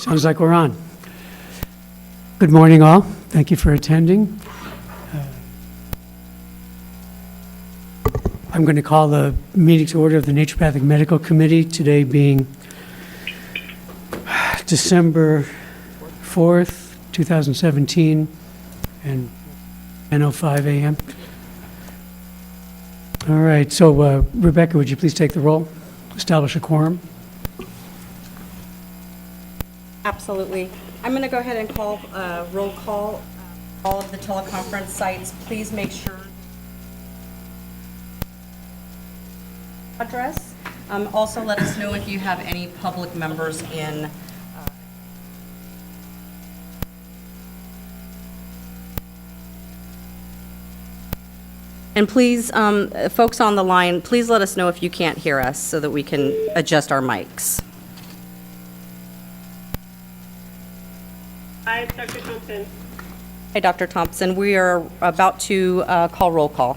Sounds like we're on. Good morning, all. Thank you for attending. I'm going to call the meeting to order of the Naturopathic Medical Committee, today being December 4th, 2017, and 10:05 a.m. All right, so Rebecca, would you please take the roll? Establish a quorum. Absolutely. I'm going to go ahead and call roll call all of the teleconference sites. Please make sure address. Also, let us know if you have any public members in. And please, folks on the line, please let us know if you can't hear us so that we can adjust our mics. Hi, it's Dr. Thompson. Hi, Dr. Thompson. We are about to call roll call.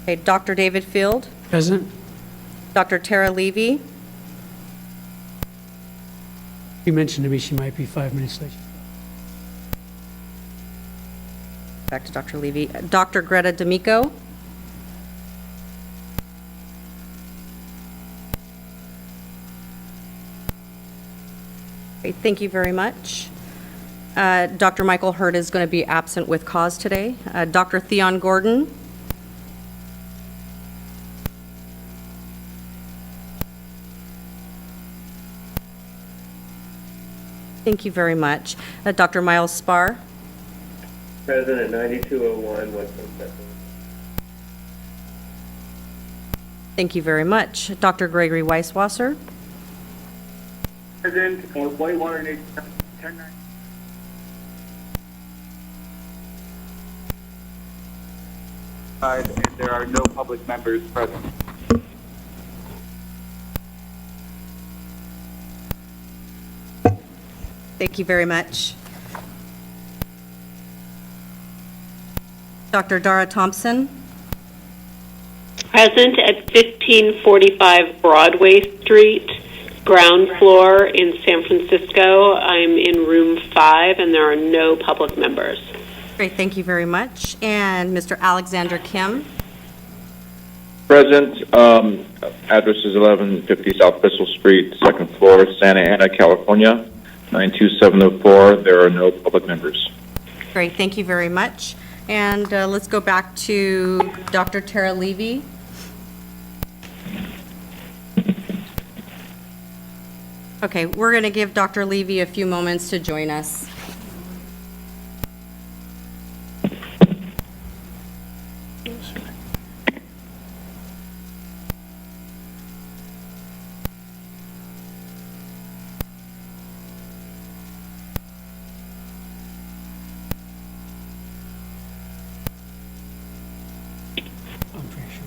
Okay, Dr. David Field. Present. Dr. Tara Levy. You mentioned to me she might be 5 minutes late. Back to Dr. Levy. Dr. Greta D'Amico. Okay, thank you very much. Dr. Michael Hurd is going to be absent with cause today. Dr. Theon Gordon. Thank you very much. Dr. Miles Spar. Present at 9201 West Sunset. Thank you very much. Dr. Gregory Weisswasser. Present, Whitewater Nation 1090. And there are no public members present. Thank you very much. Dr. Dara Thompson. Present at 1545 Broadway Street, ground floor in San Francisco. I'm in room 5, and there are no public members. Great, thank you very much. And Mr. Alexander Kim. Present. Address is 1150 South Bristol Street, second floor, Santa Ana, California, 92704. There are no public members. Great, thank you very much. And let's go back to Dr. Tara Levy. Okay, we're going to give Dr. Levy a few moments to join us. I'm pretty sure.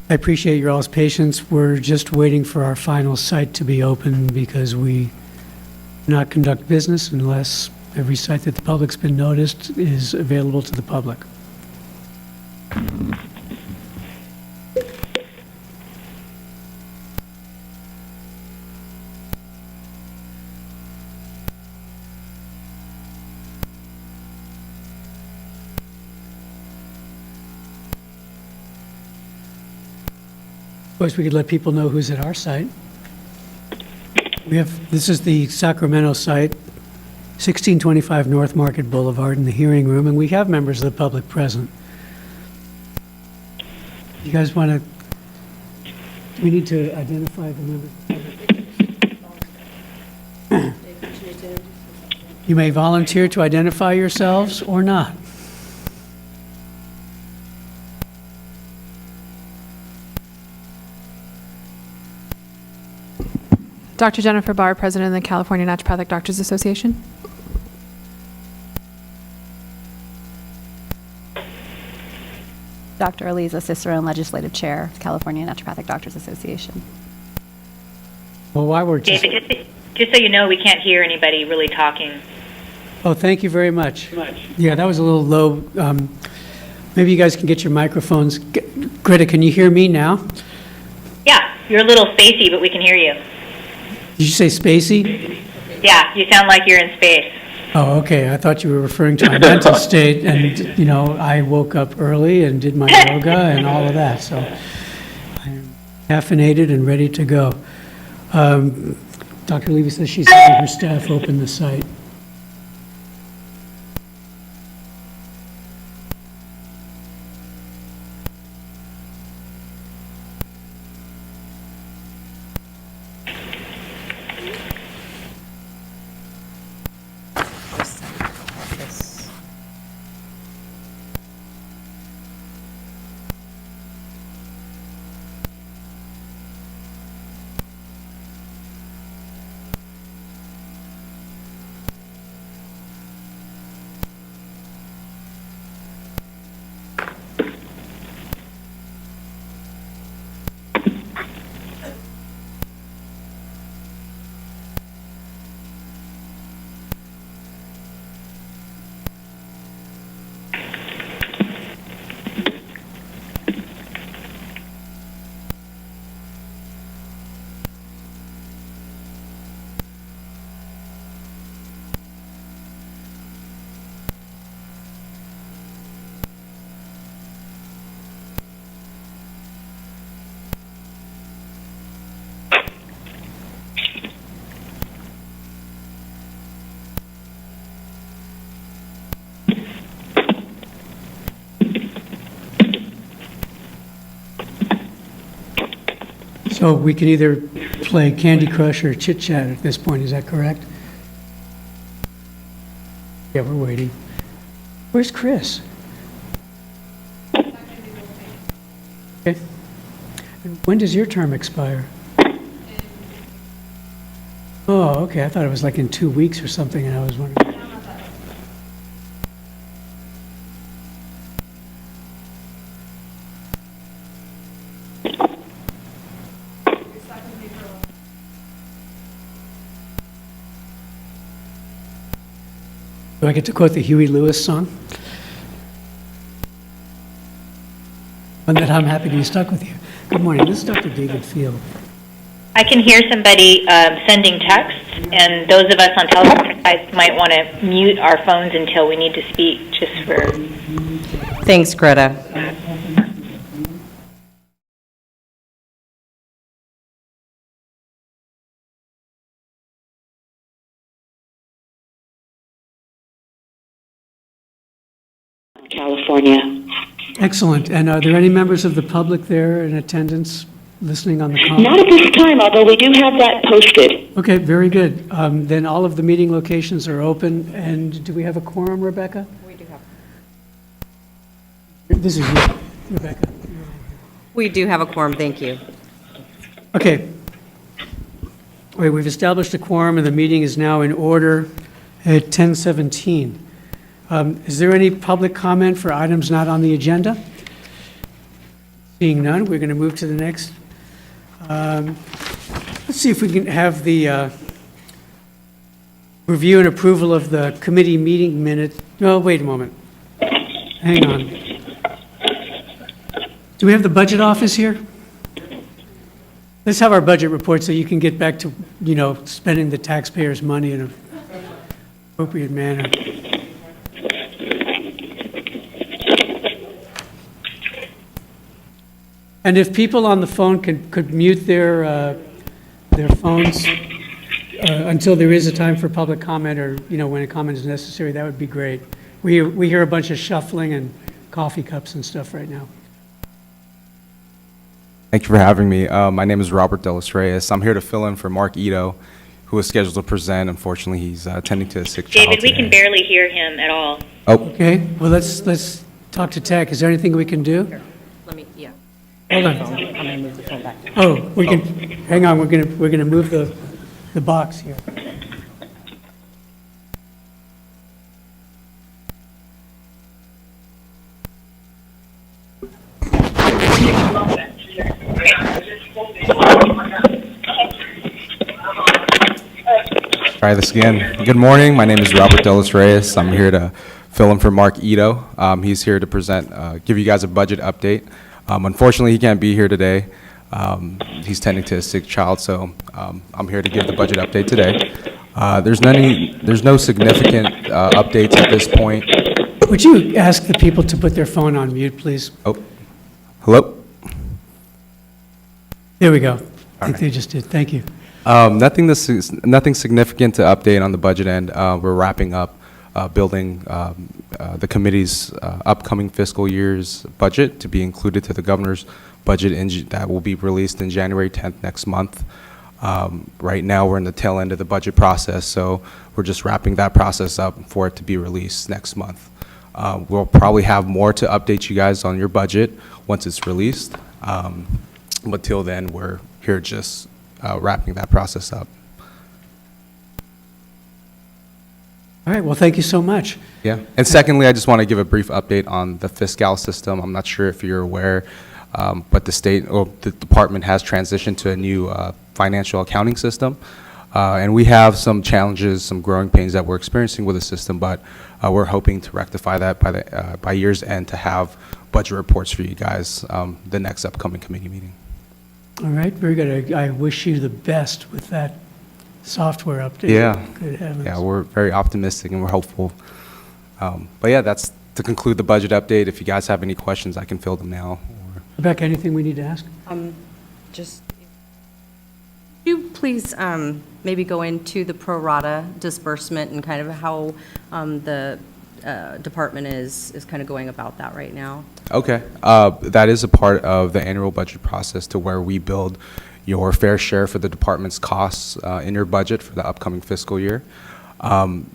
I appreciate your all's patience. We're just waiting for our final site to be open because we do not conduct business unless every site that the public's been noticed is available to the public. Of course, we could let people know who's at our site. This is the Sacramento site, 1625 North Market Boulevard in the hearing room, and we have members of the public present. You guys want to, we need to identify the members of the public. You may volunteer to identify yourselves or not. Dr. Jennifer Barr, President of the California Naturopathic Doctors Association. Dr. Eliza Cicero, Legislative Chair, California Naturopathic Doctors Association. Well, while we're just... David, just so you know, we can't hear anybody really talking. Oh, thank you very much. Yeah, that was a little low. Maybe you guys can get your microphones. Greta, can you hear me now? Yeah, you're a little spacey, but we can hear you. Did you say spacey? Yeah, you sound like you're in space. Oh, okay. I thought you were referring to my mental state. And, you know, I woke up early and did my yoga and all of that. So I'm caffeinated and ready to go. Dr. Levy says she's having her staff open the site. So we can either play Candy Crush or Chit Chat at this point, is that correct? Yeah, we're waiting. Where's Chris? Okay. And when does your term expire? Oh, okay, I thought it was like in 2 weeks or something, and I was wondering. Do I get to quote the Huey Lewis song? One that I'm happy to be stuck with you. Good morning, this is Dr. David Field. I can hear somebody sending texts, and those of us on telephone might want to mute our phones until we need to speak, just for... Thanks, Greta. California. Excellent. And are there any members of the public there in attendance listening on the call? Not at this time, although we do have that posted. Okay, very good. Then all of the meeting locations are open. And do we have a quorum, Rebecca? We do have. This is you, Rebecca. We do have a quorum, thank you. Okay. All right, we've established a quorum, and the meeting is now in order at 10:17. Is there any public comment for items not on the agenda? Seeing none, we're going to move to the next. Let's see if we can have the review and approval of the committee meeting minute. Oh, wait a moment. Hang on. Do we have the budget office here? Let's have our budget report so you can get back to, you know, spending the taxpayers' money in an appropriate manner. And if people on the phone could mute their phones until there is a time for public comment, or, you know, when a comment is necessary, that would be great. We hear a bunch of shuffling and coffee cups and stuff right now. Thank you for having me. My name is Robert De Los Reyes. I'm here to fill in for Mark Ito, who was scheduled to present. Unfortunately, he's attending to a sick child David, we today. can barely hear him at all. Oh, Okay, well, let's talk to tech. Is there anything we can do? Let me, yeah. Hold on. I'm going to move the phone back. Oh, we can, hang on, we're gonna move the box here. try this again. Good morning. My name is Robert Delos Reyes. I'm here to fill in for Mark Ito. He's here to present, give you guys a budget update. Unfortunately, he can't be here today. He's tending to a sick child, so I'm here to give the budget update today. There's no significant updates at this point. Would you ask the people to put their phone on mute, please? Oh, hello? There we go. I think they just did. Thank you. Nothing significant to update on the budget end. We're wrapping up building the committee's upcoming fiscal year's budget to be included to the governor's budget that will be released in January 10th next month. Right now, we're in the tail end of the budget process, so we're just wrapping that process up for it to be released next month. We'll probably have more to update you guys on your budget once it's released. But till then, we're here just wrapping that process up. All right, well, thank you so much. Yeah. And secondly, I just want to give a brief update on the fiscal system. I'm not sure if you're aware, but the state or the department has transitioned to a new financial accounting system. And we have some challenges, some growing pains that we're experiencing with the system, but we're hoping to rectify that by year's end to have budget reports for you guys the next upcoming committee meeting. All right, very good. I wish you the best with that software update. Yeah. Good heavens. Yeah, we're very optimistic and we're hopeful. But yeah, that's to conclude the budget update. If you guys have any questions, I can fill them now. Rebecca, anything we need to ask? Just, could you please maybe go into the pro rata disbursement and kind of how the department is kind of going about that right now? Okay. That is a part of the annual budget process to where we build your fair share for the department's costs in your budget for the upcoming fiscal year.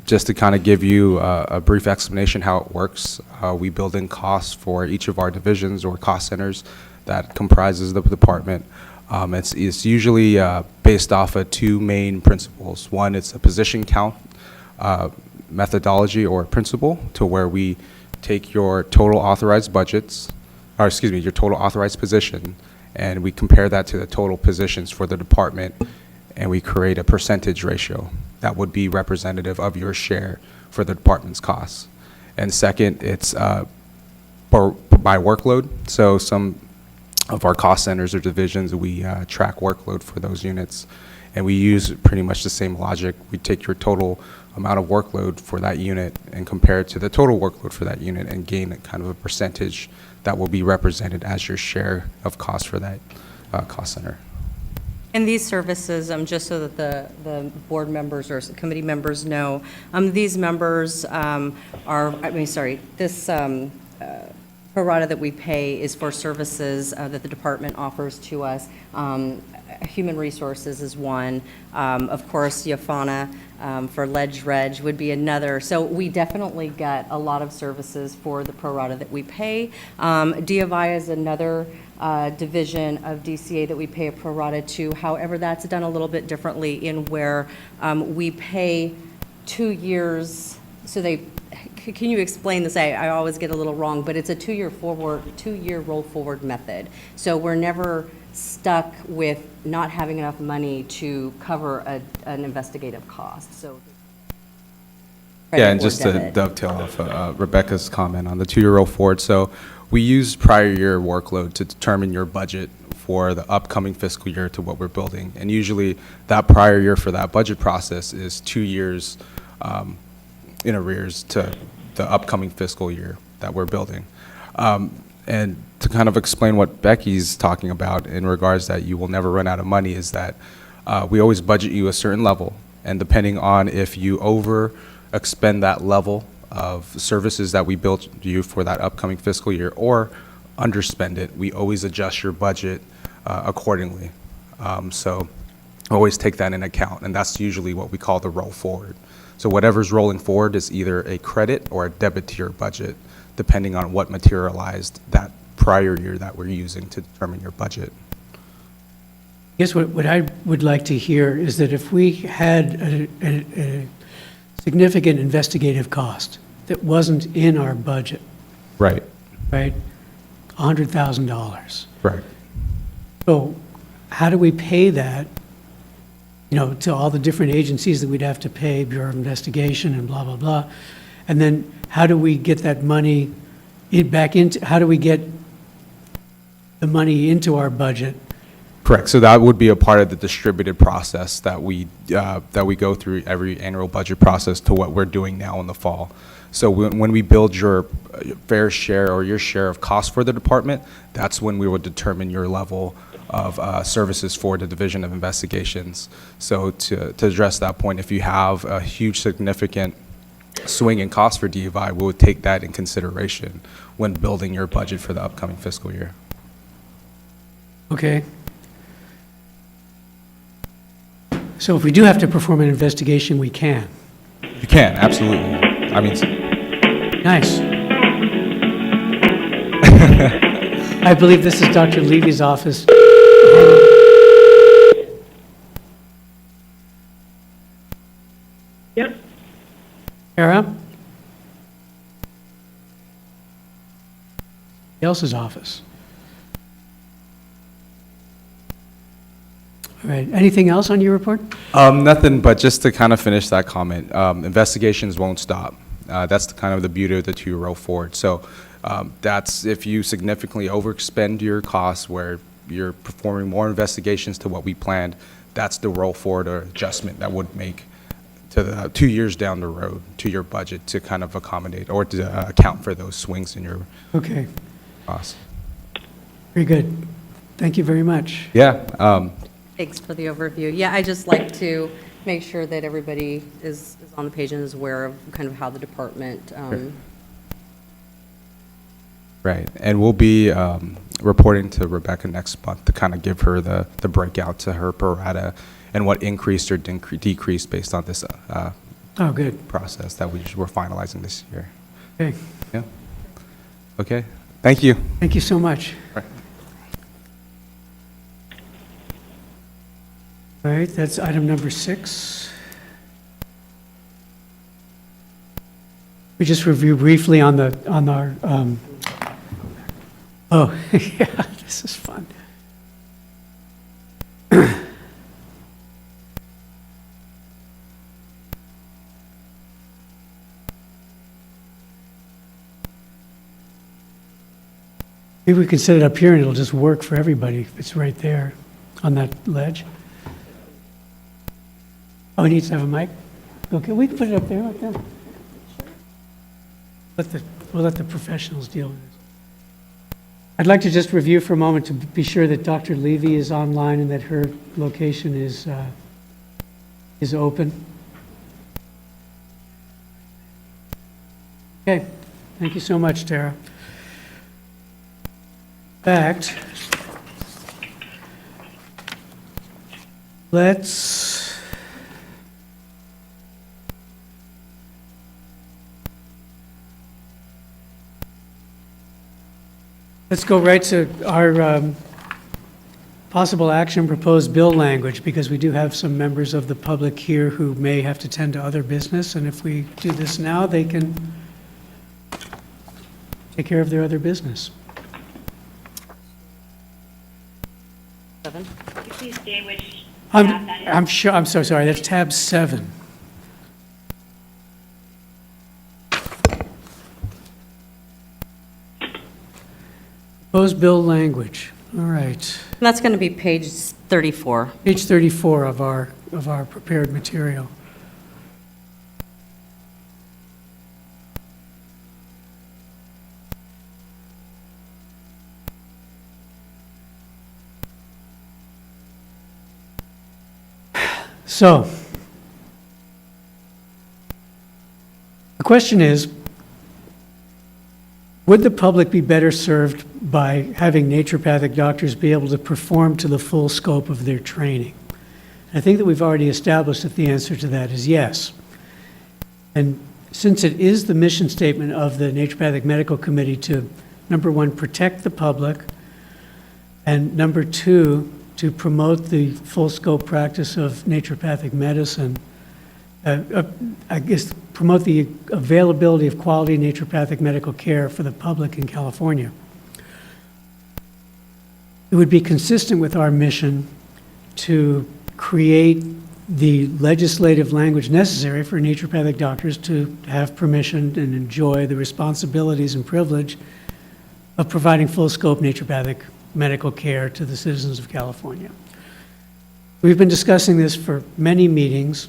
Just to kind of give you a brief explanation how it works, we build in costs for each of our divisions or cost centers that comprises the department. It's usually based off of two main principles. One, it's a position count methodology or principle to where we take your total authorized budgets, or excuse me, your total authorized position, and we compare that to the total positions for the department, and we create a percentage ratio that would be representative of your share for the department's costs. And second, it's by workload. So some of our cost centers or divisions, we track workload for those units, and we use pretty much the same logic. We take your total amount of workload for that unit and compare it to the total workload for that unit and gain kind of a percentage that will be represented as your share of cost for that cost center. And these services, just so that the board members or committee members know, these members this pro rata that we pay is for services that the department offers to us. Human resources is one. Of course, Yafana for Ledge Reg would be another. So we definitely get a lot of services for the pro rata that we pay. DFI is another division of DCA that we pay a pro rata to. However, that's done a little bit differently in where we pay 2 years. So can you explain this? I always get a little wrong, but it's a 2-year roll forward method. So we're never stuck with not having enough money to cover an investigative cost. So yeah, and just to dovetail off Rebecca's comment on the 2-year roll forward. So we use prior year workload to determine your budget for the upcoming fiscal year to what we're building. And usually that prior year for that budget process is 2 years in arrears to the upcoming fiscal year that we're building. And to kind of explain what Becky's talking about in regards that you will never run out of money is that we always budget you a certain level, and depending on if you over expend that level of services that we built you for that upcoming fiscal year or underspend it, we always adjust your budget accordingly. So always take that in account, and that's usually what we call the roll forward. So whatever's rolling forward is either a credit or a debit to your budget, depending on what materialized that prior year that we're using to determine your budget. I guess what I would like to hear is that if we had a significant investigative cost that wasn't in our budget, Right. right? $100,000. Right. So how do we pay that, to all the different agencies that we'd have to pay, Bureau of Investigation and blah, blah, blah? And then how do we get that money how do we get the money into our budget? Correct. So that would be a part of the distributed process that we go through every annual budget process to what we're doing now in the fall. So when we build your fair share or your share of cost for the department, that's when we will determine your level of services for the Division of Investigations. So to address that point, if you have a huge significant swing in cost for DUI, we would take that in consideration when building your budget for the upcoming fiscal year. Okay. So if we do have to perform an investigation, we can. You can, absolutely. I mean, Nice. I believe this is Dr. Levy's office. Yep. Sarah? Else's office. All right, anything else on your report? nothing, but just to kind of finish that comment, investigations won't stop. That's kind of the beauty of the 2-year roll forward. So that's if you significantly overspend your costs where you're performing more investigations to what we planned, that's the roll forward or adjustment that would make to the 2 years down the road to your budget to kind of accommodate or to account for those swings in your Okay, costs. very good. Thank you very much. Yeah. Thanks for the overview. Yeah, I just like to make sure that everybody is on the page and is aware of kind of how the department, Right, and we'll be reporting to Rebecca next month to kind of give her the breakout to her pro rata and what increased or decreased based on this Oh, good. process that we're finalizing this year. Okay, Yeah. Okay, thank you. thank you so much. Right. All right, that's item number 6. We just review briefly on our, oh, yeah, this is fun. Maybe we can set it up here and it'll just work for everybody if it's right there on that ledge. Oh, it needs to have a mic? Okay, we can put it up there like that. We'll let the professionals deal with this. I'd like to just review for a moment to be sure that Dr. Levy is online and that her location is open. Okay, thank you so much, Tara. In fact, let's go right to our possible action proposed bill language, because we do have some members of the public here who may have to tend to other business, and if we do this now, they can take care of their other business. 7. Could you please say which tab that is? I'm so sorry, that's tab 7. Proposed bill language, all right. And that's going to be page 34. Page 34 of our prepared material. So, the question is, would the public be better served by having naturopathic doctors be able to perform to the full scope of their training? I think that we've already established that the answer to that is yes. And since it is the mission statement of the Naturopathic Medical Committee to, number one, protect the public, and number two, to promote the full scope practice of naturopathic medicine, I guess promote the availability of quality naturopathic medical care for the public in California. It would be consistent with our mission to create the legislative language necessary for naturopathic doctors to have permission and enjoy the responsibilities and privilege of providing full scope naturopathic medical care to the citizens of California. We've been discussing this for many meetings,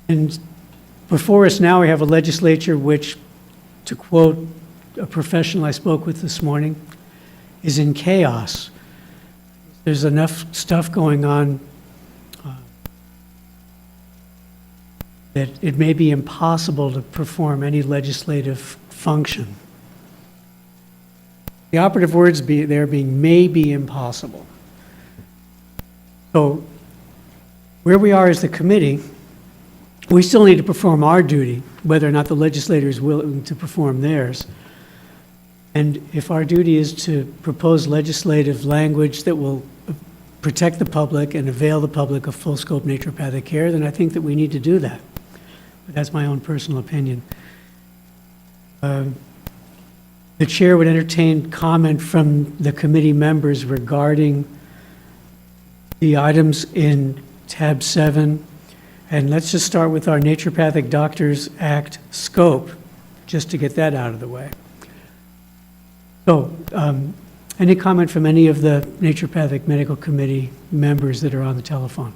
and before us now we have a legislature which, to quote a professional I spoke with this morning, is in chaos. There's enough stuff going on that it may be impossible to perform any legislative function. The operative words there being may be impossible. So where we are as the committee, we still need to perform our duty, whether or not the legislator is willing to perform theirs. And if our duty is to propose legislative language that will protect the public and avail the public of full scope naturopathic care, then I think that we need to do that. But that's my own personal opinion. The chair would entertain comment from the committee members regarding the items in tab 7. And let's just start with our Naturopathic Doctors Act scope, just to get that out of the way. So, any comment from any of the Naturopathic Medical Committee members that are on the telephone?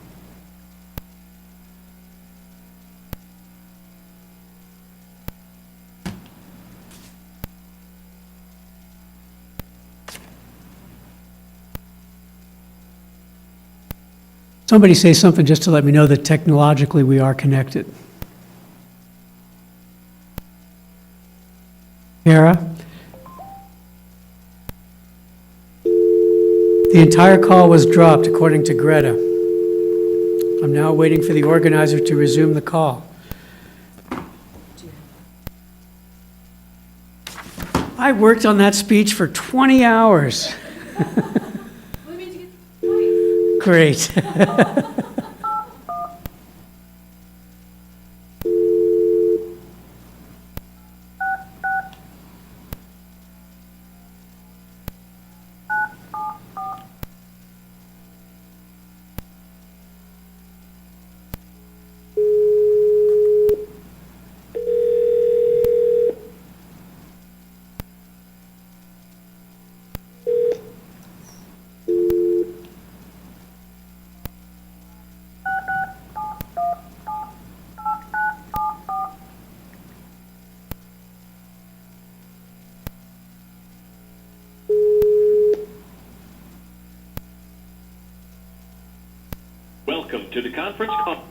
Somebody say something just to let me know that technologically we are connected. Kara? The entire call was dropped, according to Greta. I'm now waiting for the organizer to resume the call. I worked on that speech for 20 hours. Great. Welcome to the conference call.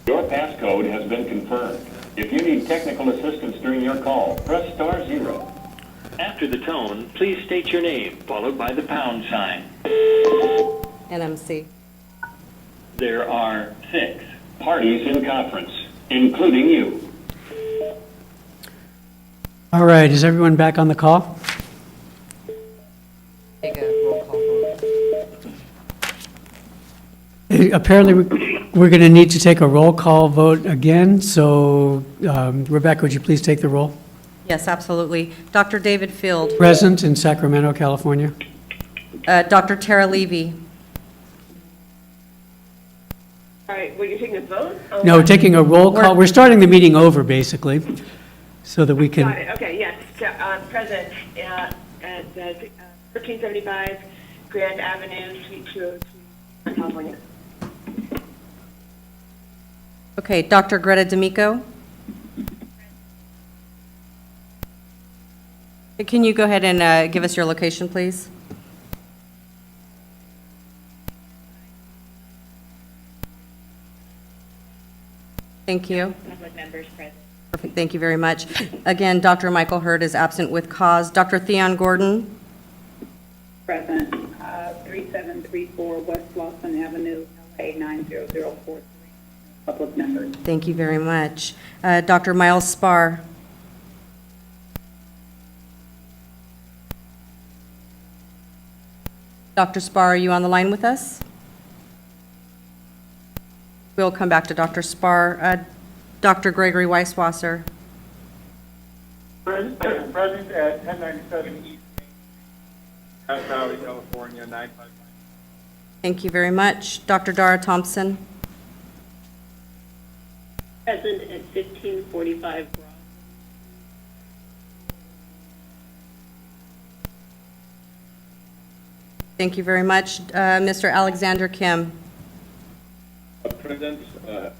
Your passcode has been confirmed. If you need technical assistance during your call, press *0. After the tone, please state your name, followed by the pound sign. NMC. There are 6 parties in conference, including you. All right, is everyone back on the call? Take a roll call vote. Apparently, we're going to need to take a roll call vote again, so Rebecca, would you please take the roll? Yes, absolutely. Dr. David Field. Present in Sacramento, California. Dr. Tara Levy. All right, well, you're taking a vote? No, we're taking a roll call. We're starting the meeting over, basically, so that we Got can... it, okay, yes. So, present at 1375 Grand Avenue, Suite 202, California. Okay, Dr. Greta D'Amico. Can you go ahead and give us your location, please? Thank you. Public members present. Perfect, thank you very much. Again, Dr. Michael Hurd is absent with cause. Dr. Theon Gordon. 2734 West Lawson Avenue, LA 90043. Public members. Thank you very much. Dr. Miles Spar. Dr. Spar, are you on the line with us? We'll come back to Dr. Spar. Dr. Gregory Weisswasser. Present at 1097 East Grass Valley, California, 955. Thank you very much. Dr. Dara Thompson. Present at 1545 Broad. Thank you very much. Mr. Alexander Kim. Present at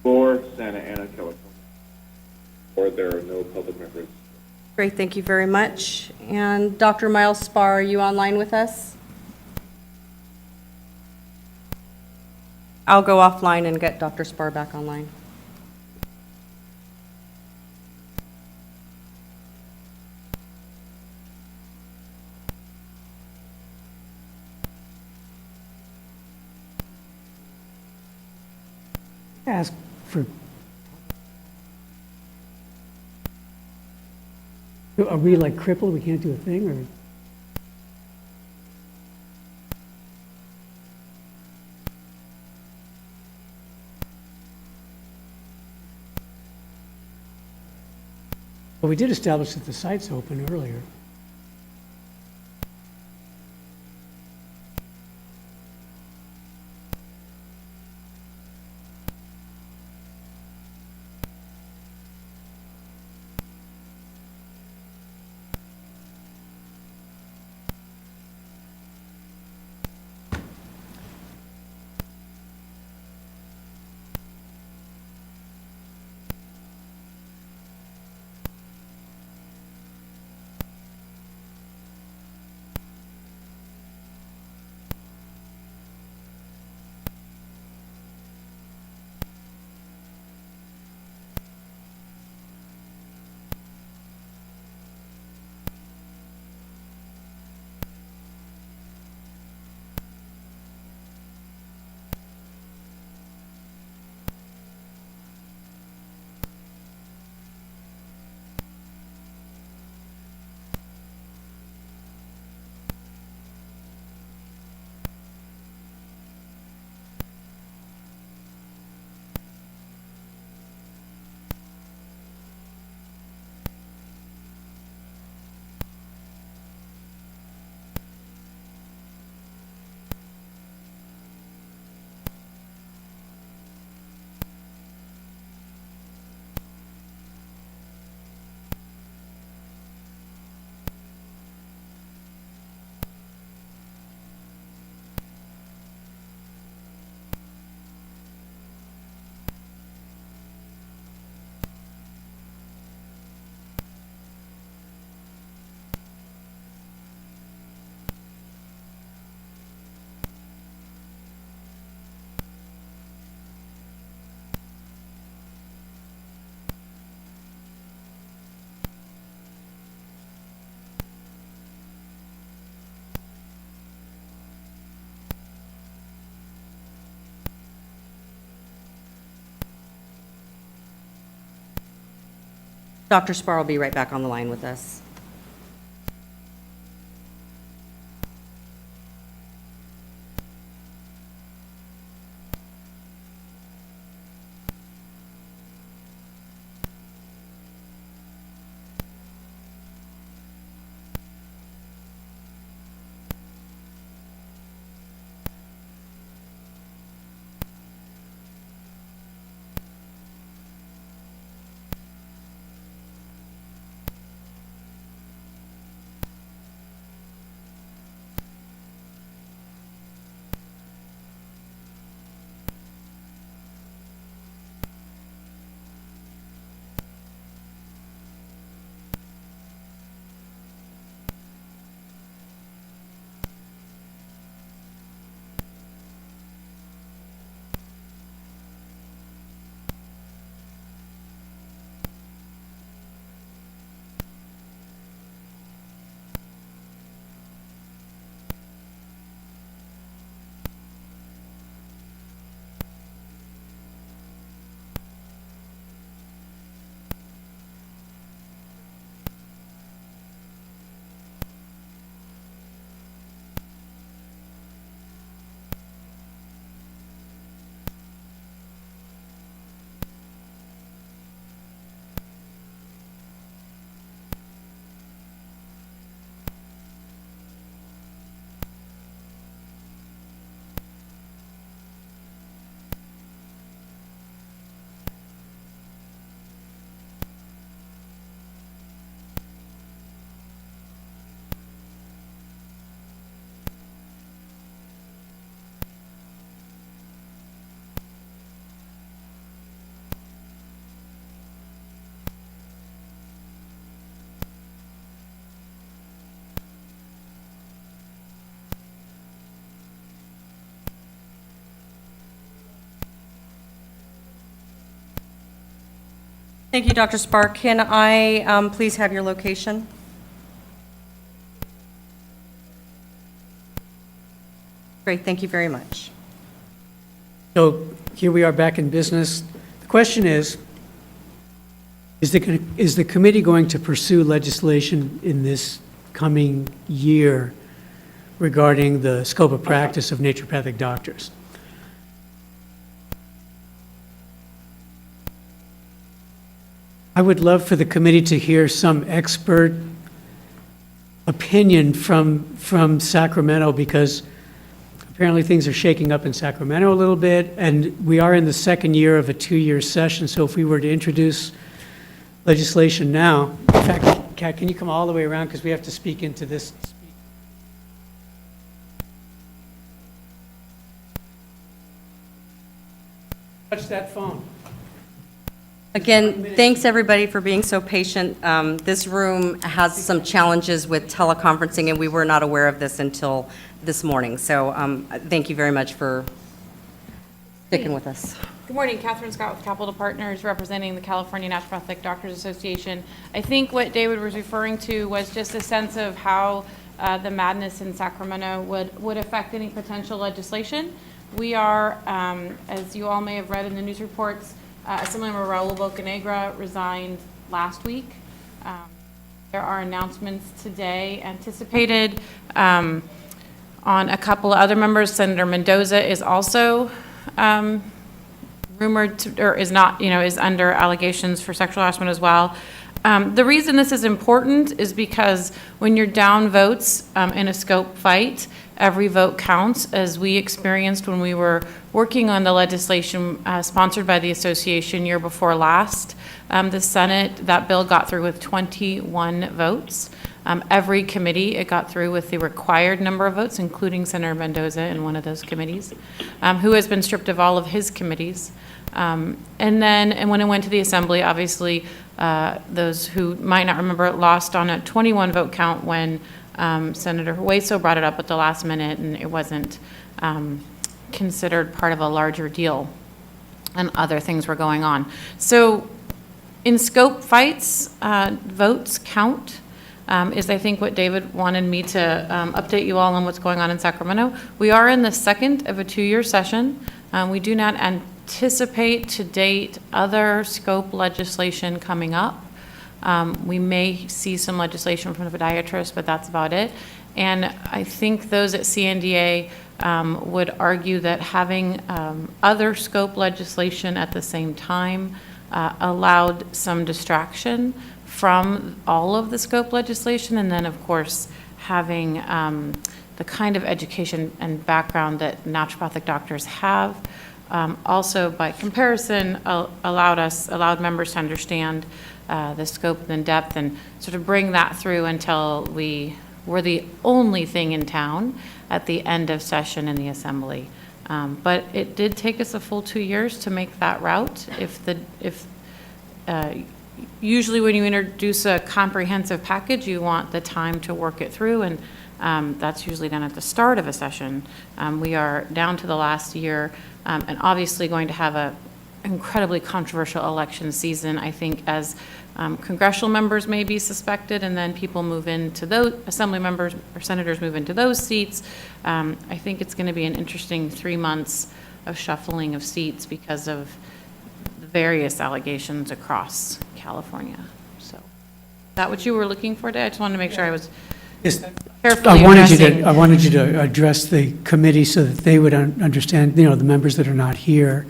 4 Santa Ana, California. Or there are no public members. Great, thank you very much. And Dr. Miles Spar, are you online with us? I'll go offline and get Dr. Spar back online. Ask for, are we like crippled? We can't do a thing, or? Well, we did establish that the site's open earlier. Dr. Spar will be right back on the line with us. Thank you, Dr. Spar. Can I please have your location? Great, thank you very much. So here we are back in business. The question is the committee going to pursue legislation in this coming year regarding the scope of practice of naturopathic doctors? I would love for the committee to hear some expert opinion from Sacramento, because apparently things are shaking up in Sacramento a little bit, and we are in the second year of a 2-year session, so if we were to introduce legislation now, in fact, Kat, can you come all the way around, because we have to speak into this. Touch that phone. Again, thanks everybody for being so patient. This room has some challenges with teleconferencing, and we were not aware of this until this morning. So thank you very much for sticking with us. Good morning, Catherine Scott with Capital Partners, representing the California Naturopathic Doctors Association. I think what David was referring to was just a sense of how the madness in Sacramento would affect any potential legislation. We are, as you all may have read in the news reports, Assemblymember Raul Bocanegra resigned last week. There are announcements today anticipated on a couple of other members. Senator Mendoza is also rumored to, or is not, is under allegations for sexual harassment as well. The reason this is important is because when you're down votes in a scope fight, every vote counts, as we experienced when we were working on the legislation sponsored by the association year before last. The Senate, that bill got through with 21 votes. Every committee, it got through with the required number of votes, including Senator Mendoza in one of those committees, who has been stripped of all of his committees. And when it went to the Assembly, obviously, those who might not remember it lost on a 21 vote count when Senator Hueso brought it up at the last minute, and it wasn't considered part of a larger deal, and other things were going on. So in scope fights, votes count, is I think what David wanted me to update you all on what's going on in Sacramento. We are in the second of a 2-year session. We do not anticipate to date other scope legislation coming up. We may see some legislation from the podiatrist, but that's about it. And I think those at CNDA would argue that having other scope legislation at the same time allowed some distraction from all of the scope legislation, and then of course having the kind of education and background that naturopathic doctors have. Also, by comparison, allowed members to understand the scope and depth, and sort of bring that through until we were the only thing in town at the end of session in the Assembly. But it did take us a full 2 years to make that route. Usually when you introduce a comprehensive package, you want the time to work it through, and that's usually done at the start of a session. We are down to the last year, and obviously going to have a incredibly controversial election season, I think, as congressional members may be suspected, and then people move into those, assembly members or senators move into those seats. I think it's going to be an interesting 3 months of shuffling of seats because of the various allegations across California. So, is that what you were looking for today? I just wanted to make sure I was carefully I wanted you to address the committee so that they would understand, the members that are not here.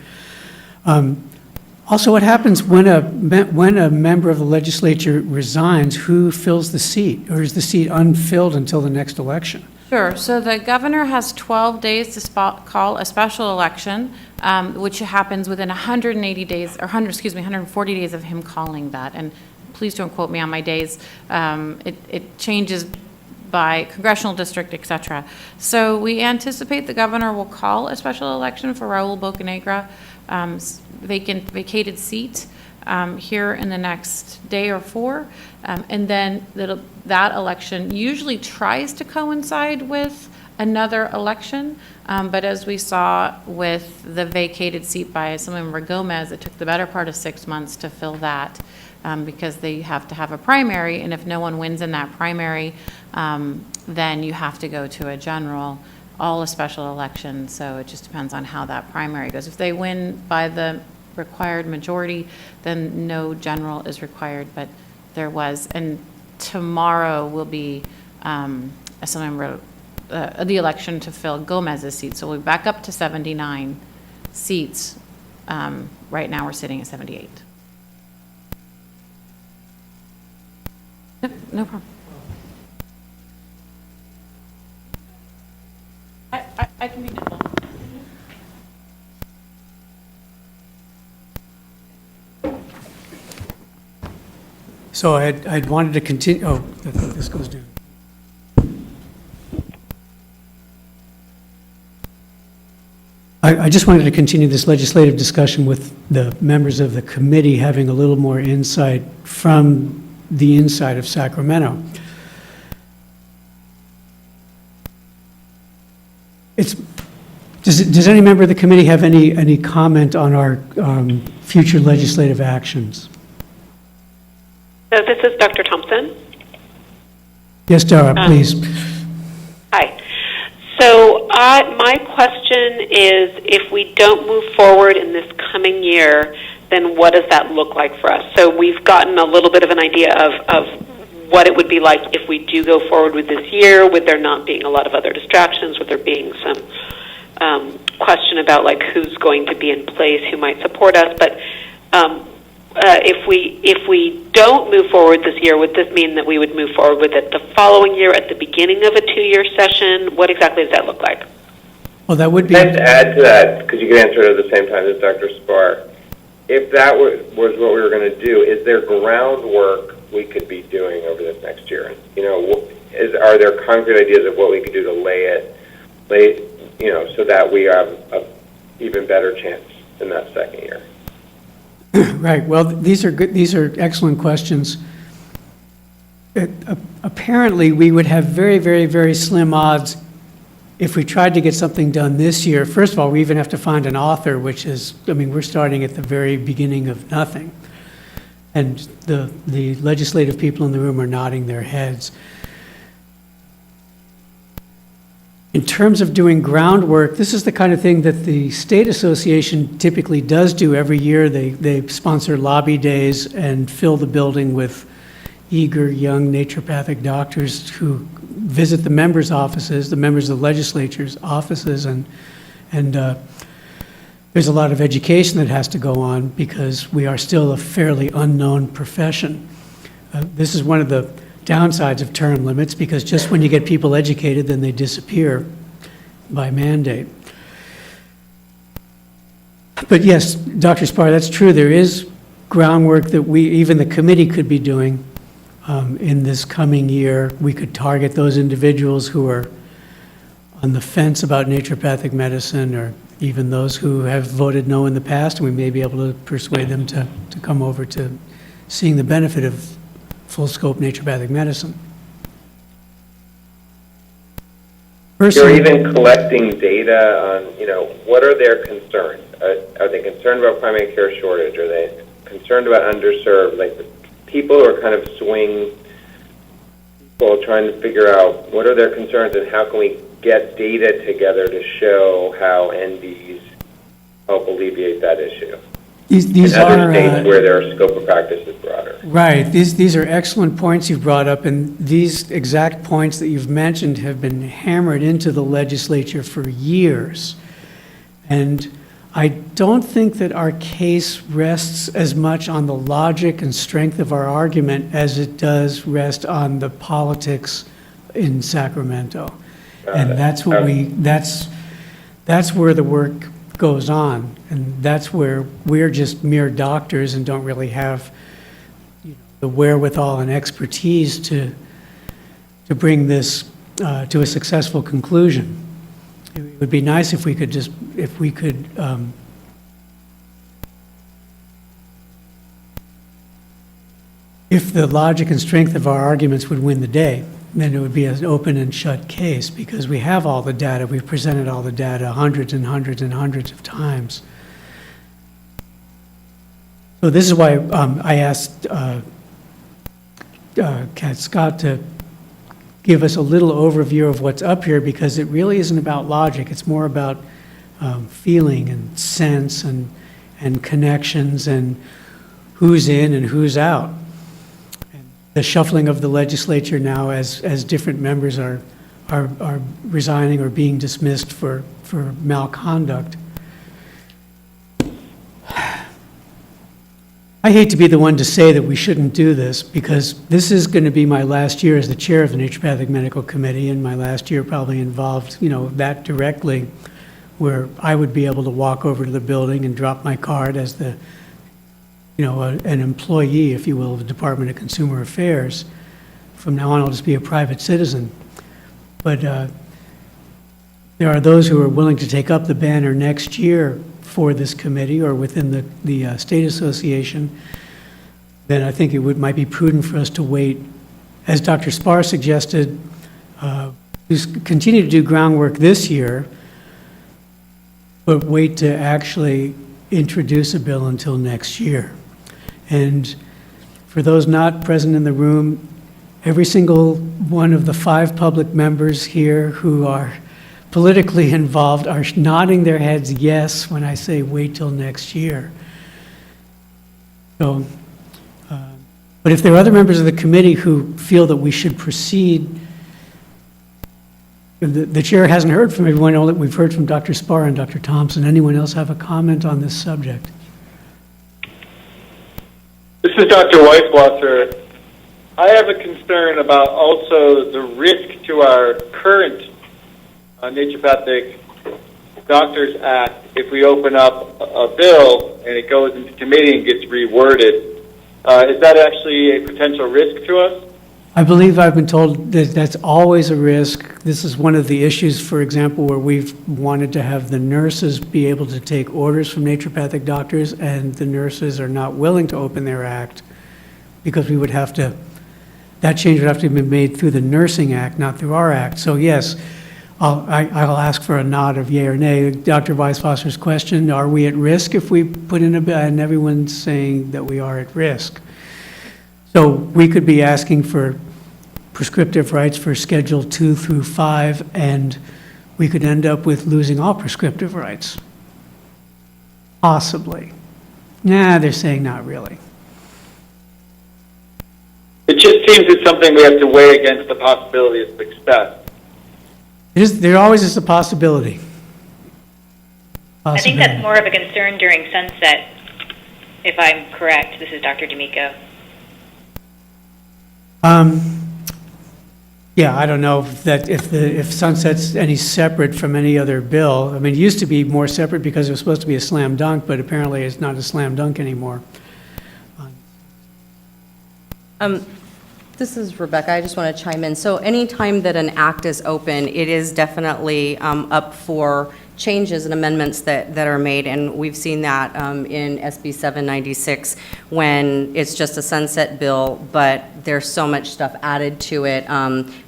Also, what happens when a member of the legislature resigns? Who fills the seat, or is the seat unfilled until the next election? Sure. So the governor has 12 days to call a special election, which happens within 180 days, or 140 days of him calling that. And please don't quote me on my days. It changes by congressional district, et cetera. So we anticipate the governor will call a special election for Raul Bocanegra, vacated seat here in the next day or 4. And then that election usually tries to coincide with another election. But as we saw with the vacated seat by Assemblymember Gomez, it took the better part of 6 months to fill that because they have to have a primary, and if no one wins in that primary, then you have to go to a general, all a special election. So it just depends on how that primary goes. If they win by the required majority, then no general is required, but there was. And tomorrow will be the election to fill Gomez's seat. So we'll be back up to 79 seats. Right now, we're sitting at 78. No problem. I can be nimble. So I'd wanted to continue, oh, this goes down. I just wanted to continue this legislative discussion with the members of the committee having a little more insight from the inside of Sacramento. Does any member of the committee have any comment on our future legislative actions? So this is Dr. Thompson. Yes, Dara, please. Hi. So my question is, if we don't move forward in this coming year, then what does that look like for us? So we've gotten a little bit of an idea of what it would be like if we do go forward with this year, with there not being a lot of other distractions, with there being some question about like who's going to be in place, who might support us. But if we don't move forward this year, would this mean that we would move forward with it the following year at the beginning of a 2-year session? What exactly does that look like? Well, that would be... I'd add to that, because you can answer it at the same time as Dr. Spar. If that was what we were going to do, is there groundwork we could be doing over this next year? You know, are there concrete ideas of what we could do to lay so that we have an even better chance in that second year? Right. Well, these are good. These are excellent questions. Apparently, we would have very, very, very slim odds if we tried to get something done this year. First of all, we even have to find an author, which is, I mean, we're starting at the very beginning of nothing. And the legislative people in the room are nodding their heads. In terms of doing groundwork, this is the kind of thing that the state association typically does do every year. They sponsor lobby days and fill the building with eager young naturopathic doctors who visit the members' offices, the members of the legislature's offices, and there's a lot of education that has to go on because we are still a fairly unknown profession. This is one of the downsides of term limits, because just when you get people educated, then they disappear by mandate. But yes, Dr. Spar, that's true. There is groundwork that even the committee could be doing in this coming year. We could target those individuals who are on the fence about naturopathic medicine, or even those who have voted no in the past, and we may be able to persuade them to come over to seeing the benefit of full-scope naturopathic medicine. You're even collecting data on, what are their concerns? Are they concerned about primary care shortage? Are they concerned about underserved? Like the people who are kind of swing people trying to figure out what are their concerns and how can we get data together to show how NDs help alleviate that issue. These in other are states where their scope of practice is broader. Right. These are excellent points you've brought up, and these exact points that you've mentioned have been hammered into the legislature for years. And I don't think that our case rests as much on the logic and strength of our argument as it does rest on the politics in Sacramento. And that's what that's where the work goes on, and that's where we're just mere doctors and don't really have the wherewithal and expertise to bring this to a successful conclusion. It would be nice if we could if the logic and strength of our arguments would win the day. then it would be an open and shut case, because we have all the data, we've presented all the data hundreds and hundreds and hundreds of times. So this is why I asked Kat Scott to give us a little overview of what's up here, because it really isn't about logic. It's more about feeling and sense and connections and who's in and who's out. And the shuffling of the legislature now as different members are resigning or being dismissed for malconduct. I hate to be the one to say that we shouldn't do this, because this is going to be my last year as the chair of the Naturopathic Medical Committee, and my last year probably involved, that directly, where I would be able to walk over to the building and drop my card as the, an employee, if you will, of the Department of Consumer Affairs. From now on, I'll just be a private citizen. But there are those who are willing to take up the banner next year for this committee or within the state association. Then I think it might be prudent for us to wait, as Dr. Spar suggested, continue to do groundwork this year, but wait to actually introduce a bill until next year. And for those not present in the room, every single one of the 5 public members here who are politically involved are nodding their heads yes when I say wait till next year. So, but if there are other members of the committee who feel that we should proceed, the chair hasn't heard from everyone. All that we've heard from Dr. Spar and Dr. Thompson. Anyone else have a comment on this subject? This is Dr. Weiswasser. I have a concern about also the risk to our current Naturopathic Doctors Act if we open up a bill and it goes into committee and gets reworded. Is that actually a potential risk to us? I believe I've been told that that's always a risk. This is one of the issues, for example, where we've wanted to have the nurses be able to take orders from naturopathic doctors, and the nurses are not willing to open their act because we would have to, that change would have to be made through the Nursing Act, not through our act. So yes, I'll ask for a nod of yea or nay. Dr. Weiswasser's question, are we at risk if we put in a bill? And everyone's saying that we are at risk. So we could be asking for prescriptive rights for Schedule 2 through 5, and we could end up with losing all prescriptive rights. Possibly. Nah, they're saying not really. It just seems it's something we have to weigh against the possibility of success. There always is a possibility. I think that's more of a concern during sunset, if I'm correct. This is Dr. D'Amico. Yeah, I don't know if Sunset's any separate from any other bill. I mean, it used to be more separate because it was supposed to be a slam dunk, but apparently it's not a slam dunk anymore. This is Rebecca. I just want to chime in. So anytime that an act is open, it is definitely up for changes and amendments that are made, and we've seen that in SB 796 when it's just a sunset bill, but there's so much stuff added to it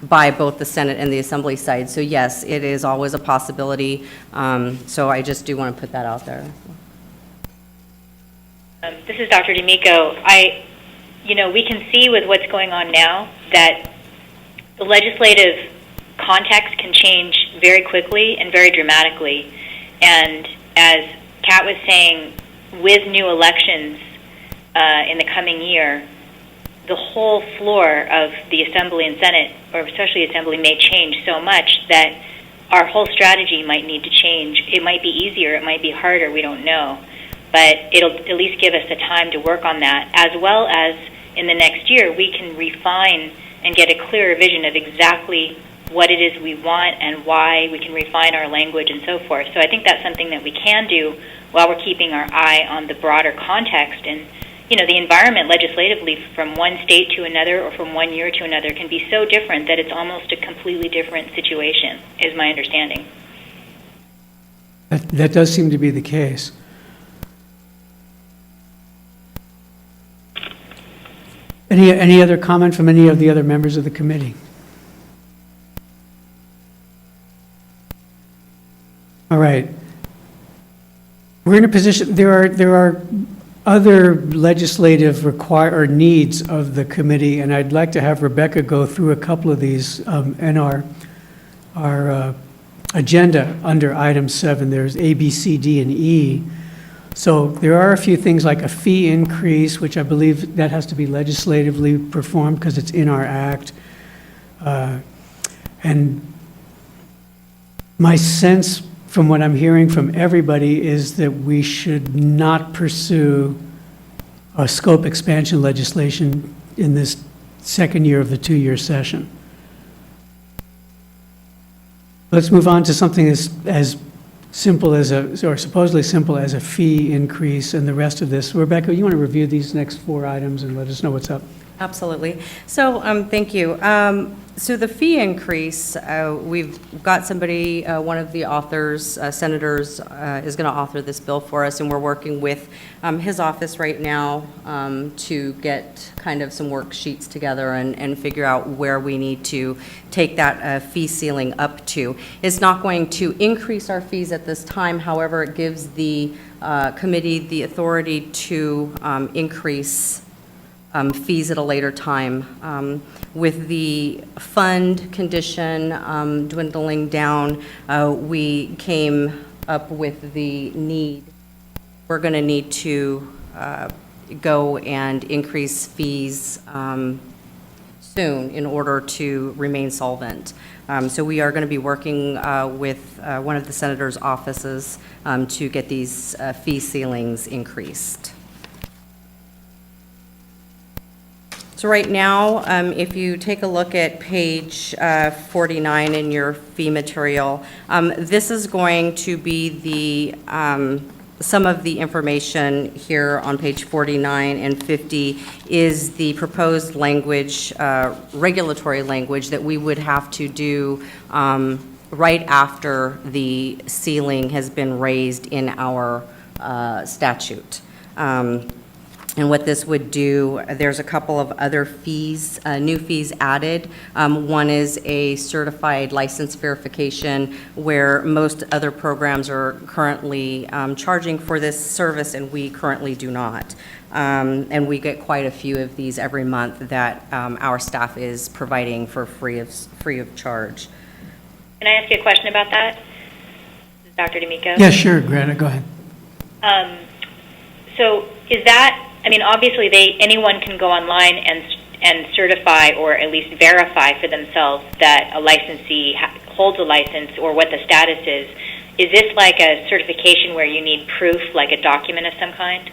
by both the Senate and the Assembly side. So yes, it is always a possibility. So I just do want to put that out there. This is Dr. D'Amico. We can see with what's going on now that the legislative context can change very quickly and very dramatically. And as Kat was saying, with new elections in the coming year, the whole floor of the Assembly and Senate, or especially Assembly, may change so much that our whole strategy might need to change. It might be easier, it might be harder, we don't know. But it'll at least give us the time to work on that, as well as in the next year we can refine and get a clearer vision of exactly what it is we want and why. We can refine our language and so forth. So I think that's something that we can do while we're keeping our eye on the broader context. And, the environment legislatively from one state to another or from one year to another can be so different that it's almost a completely different situation, is my understanding. That does seem to be the case. Any other comment from any of the other members of the committee? All right. We're in a position, there are other legislative needs of the committee, and I'd like to have Rebecca go through a couple of these in our agenda under item 7. There's A, B, C, D, and E. So there are a few things like a fee increase, which I believe that has to be legislatively performed because it's in our act. And my sense from what I'm hearing from everybody is that we should not pursue a scope expansion legislation in this second year of the 2-year session. Let's move on to something as simple as or supposedly simple as a fee increase and the rest of this. Rebecca, you want to review these next 4 items and let us know what's up? Absolutely. So, thank you. So the fee increase, we've got somebody, one of the authors, senators, is going to author this bill for us, and we're working with his office right now to get kind of some worksheets together and figure out where we need to take that fee ceiling up to. It's not going to increase our fees at this time. However, it gives the committee the authority to increase fees at a later time. With the fund condition dwindling down, we came up with the need. We're going to need to go and increase fees soon in order to remain solvent. So we are going to be working with one of the senator's offices to get these fee ceilings increased. So right now, if you take a look at page 49 in your fee material, this is going to be the some of the information here on page 49 and 50 is the proposed language, regulatory language that we would have to do right after the ceiling has been raised in our statute. And what this would do, there's a couple of other fees, new fees added. One is a certified license verification, where most other programs are currently charging for this service, and we currently do not. And we get quite a few of these every month that our staff is providing for free of charge. Can I ask you a question about that? This is Dr. D'Amico. Yeah, sure, Greta, go ahead. So is that, I mean, obviously anyone can go online and certify or at least verify for themselves that a licensee holds a license or what the status is. Is this like a certification where you need proof, like a document of some kind?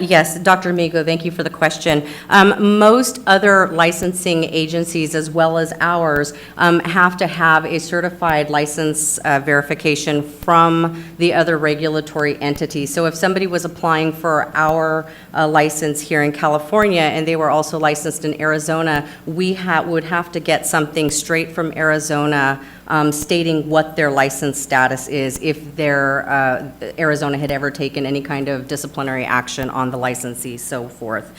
Yes, Dr. Amigo, thank you for the question. Most other licensing agencies, as well as ours, have to have a certified license verification from the other regulatory entity. So if somebody was applying for our license here in California and they were also licensed in Arizona, we would have to get something straight from Arizona stating what their license status is if their Arizona had ever taken any kind of disciplinary action on the licensee, so forth.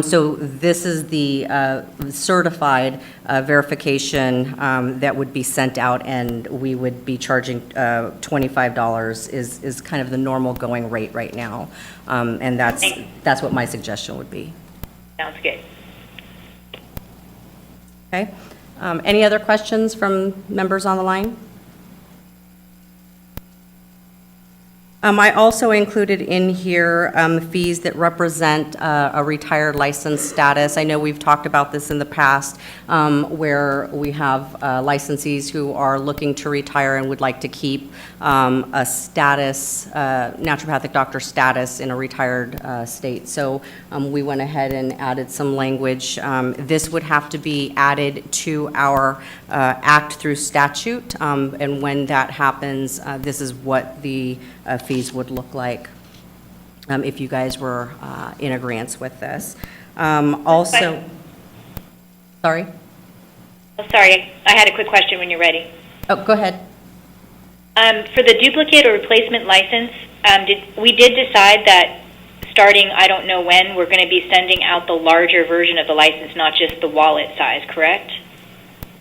So this is the certified verification that would be sent out, and we would be charging $25 is kind of the normal going rate right now, and that's what my suggestion would be. Sounds good. Okay. Any other questions from members on the line? I also included in here fees that represent a retired license status. I know we've talked about this in the past where we have licensees who are looking to retire and would like to keep a status, naturopathic doctor status in a retired state. So we went ahead and added some language. This would have to be added to our act through statute, and when that happens, this is what the fees would look like if you guys were in agreement with this. Also, sorry? Oh, sorry, I had a quick question when you're ready. Oh, go ahead. For the duplicate or replacement license, we did decide that starting, I don't know when, we're going to be sending out the larger version of the license, not just the wallet size, correct?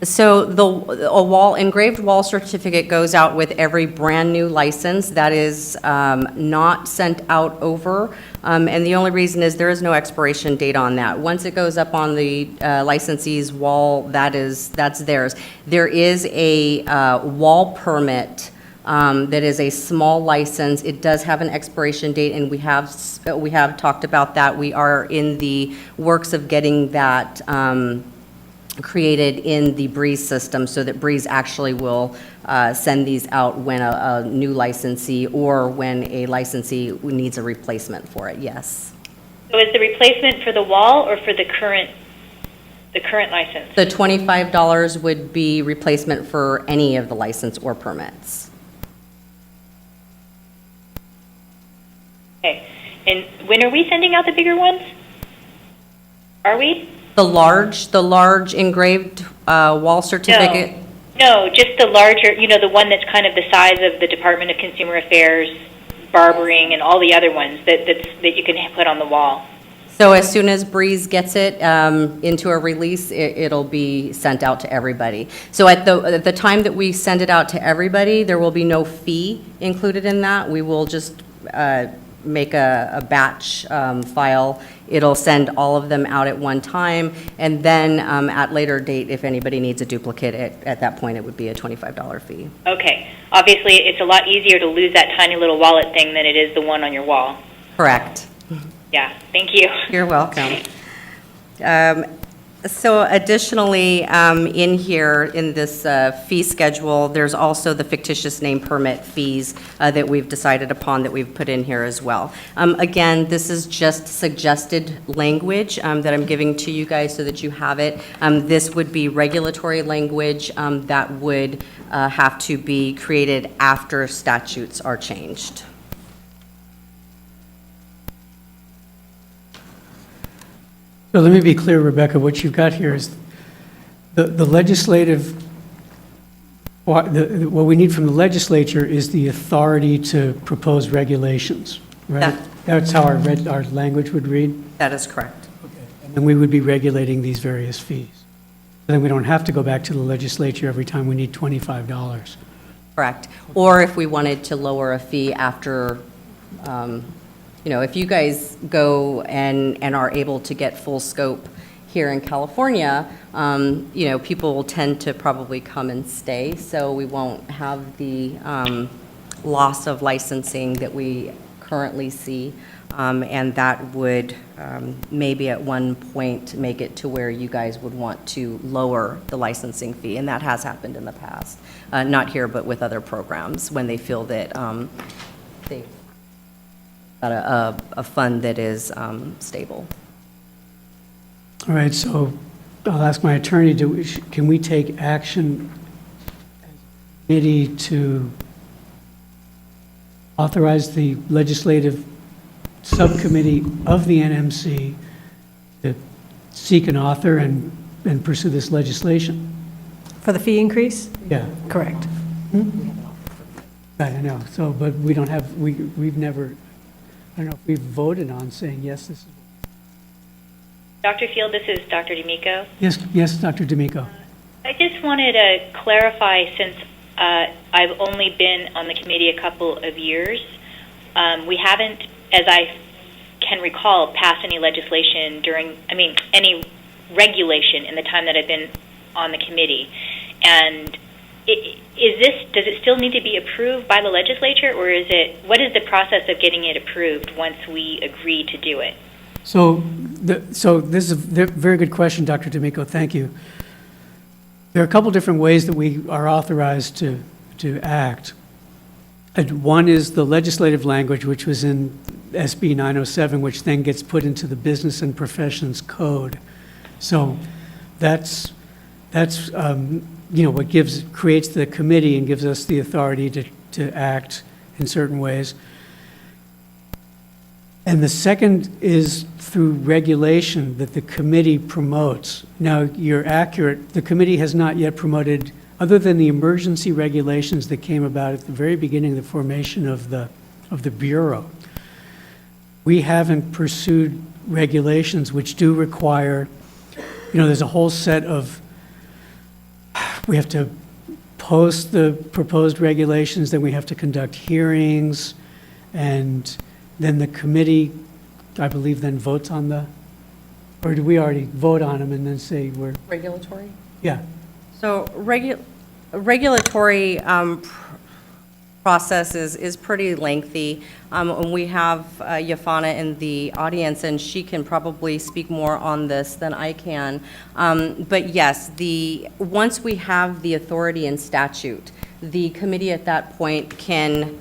So engraved wall certificate goes out with every brand-new license that is not sent out over, and the only reason is there is no expiration date on that. Once it goes up on the licensee's wall, that's theirs. There is a wall permit that is a small license. It does have an expiration date, and we have talked about that. We are in the works of getting that created in the Breeze system so that Breeze actually will send these out when a new licensee or when a licensee needs a replacement for it, yes. So is the replacement for the wall or for the current license? The $25 would be replacement for any of the license or permits. Okay. And when are we sending out the bigger ones? Are we? The large engraved wall certificate? No, just the larger, the one that's kind of the size of the Department of Consumer Affairs, barbering, and all the other ones that you can put on the wall. So as soon as Breeze gets it into a release, it'll be sent out to everybody. So at the time that we send it out to everybody, there will be no fee included in that. We will just make a batch file. It'll send all of them out at one time, and then at later date, if anybody needs a duplicate, at that point, it would be a $25 fee. Okay. Obviously, it's a lot easier to lose that tiny little wallet thing than it is the one on your wall. Correct. Yeah, thank you. You're welcome. So additionally, in here, in this fee schedule, there's also the fictitious name permit fees that we've decided upon that we've put in here as well. Again, this is just suggested language that I'm giving to you guys so that you have it. This would be regulatory language that would have to be created after statutes are changed. So let me be clear, Rebecca, what you've got here is the legislative, what we need from the legislature is the authority to propose regulations, right? That's how our language would read? That is correct. Okay. And then we would be regulating these various fees. Then we don't have to go back to the legislature every time we need $25. Correct. Or if we wanted to lower a fee after, if you guys go and are able to get full scope here in California, people will tend to probably come and stay, so we won't have the loss of licensing that we currently see, and that would maybe at one point make it to where you guys would want to lower the licensing fee, and that has happened in the past. Not here, but with other programs, when they feel that they've got a fund that is stable. All right, so I'll ask my attorney, can we take action as a committee to authorize the legislative subcommittee of the NMC to seek an author and pursue this legislation? For the fee increase? Yeah. Correct. I know, so, but we don't have, we've never, I don't know if we've voted on saying, yes, this is. Dr. Field, this is Dr. D'Amico. Yes, Dr. D'Amico. I just wanted to clarify, since I've only been on the committee a couple of years, we haven't, as I can recall, passed any legislation any regulation in the time that I've been on the committee. And does it still need to be approved by the legislature, or what is the process of getting it approved once we agree to do it? So this is a very good question, Dr. D'Amico, thank you. There are a couple different ways that we are authorized to act. And one is the legislative language, which was in SB 907, which then gets put into the Business and Professions Code. So that's what creates the committee and gives us the authority to act in certain ways. And the second is through regulation that the committee promotes. Now, you're accurate. The committee has not yet promoted, other than the emergency regulations that came about at the very beginning of the formation of the Bureau. We haven't pursued regulations which do require, there's a whole set of we have to post the proposed regulations, then we have to conduct hearings, and then the committee, I believe, then votes on the, or do we already vote on them and then say we're, Regulatory? yeah. So regulatory process is pretty lengthy. And we have Yafana in the audience, and she can probably speak more on this than I can. But yes, once we have the authority in statute, the committee at that point can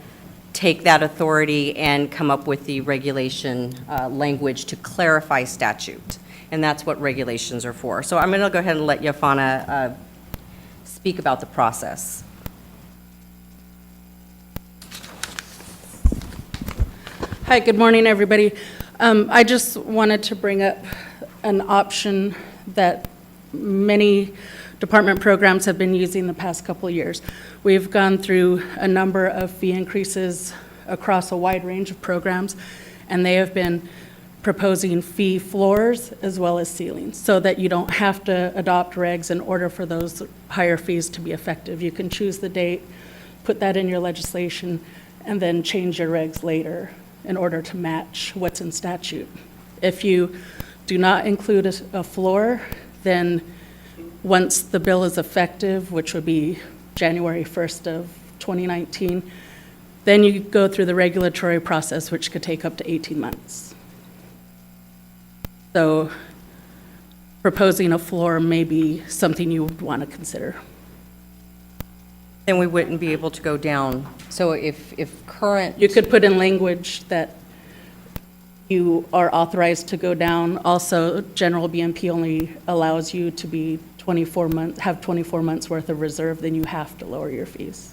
take that authority and come up with the regulation language to clarify statute. And that's what regulations are for. So I'm going to go ahead and let Yafana speak about the process. Hi, good morning, everybody. I just wanted to bring up an option that many department programs have been using the past couple of years. We've gone through a number of fee increases across a wide range of programs, and they have been proposing fee floors as well as ceilings, so that you don't have to adopt regs in order for those higher fees to be effective. You can choose the date, put that in your legislation, and then change your regs later in order to match what's in statute. If you do not include a floor, then once the bill is effective, which would be January 1st of 2019, then you go through the regulatory process, which could take up to 18 months. So proposing a floor may be something you would want to consider. Then we wouldn't be able to go down. So if current... You could put in language that you are authorized to go down. Also, general BMP only allows you to be 24 months, have 24 months worth of reserve, then you have to lower your fees.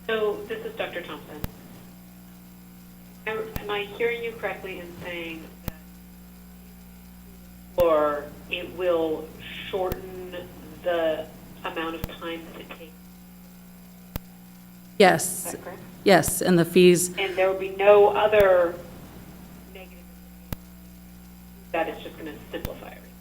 So this is Dr. Thompson. Am I hearing you correctly in saying that or it will shorten the amount of time that it takes? Yes. Is that correct? Yes, and the fees. And there will be no other negative, that it's just going to simplify everything.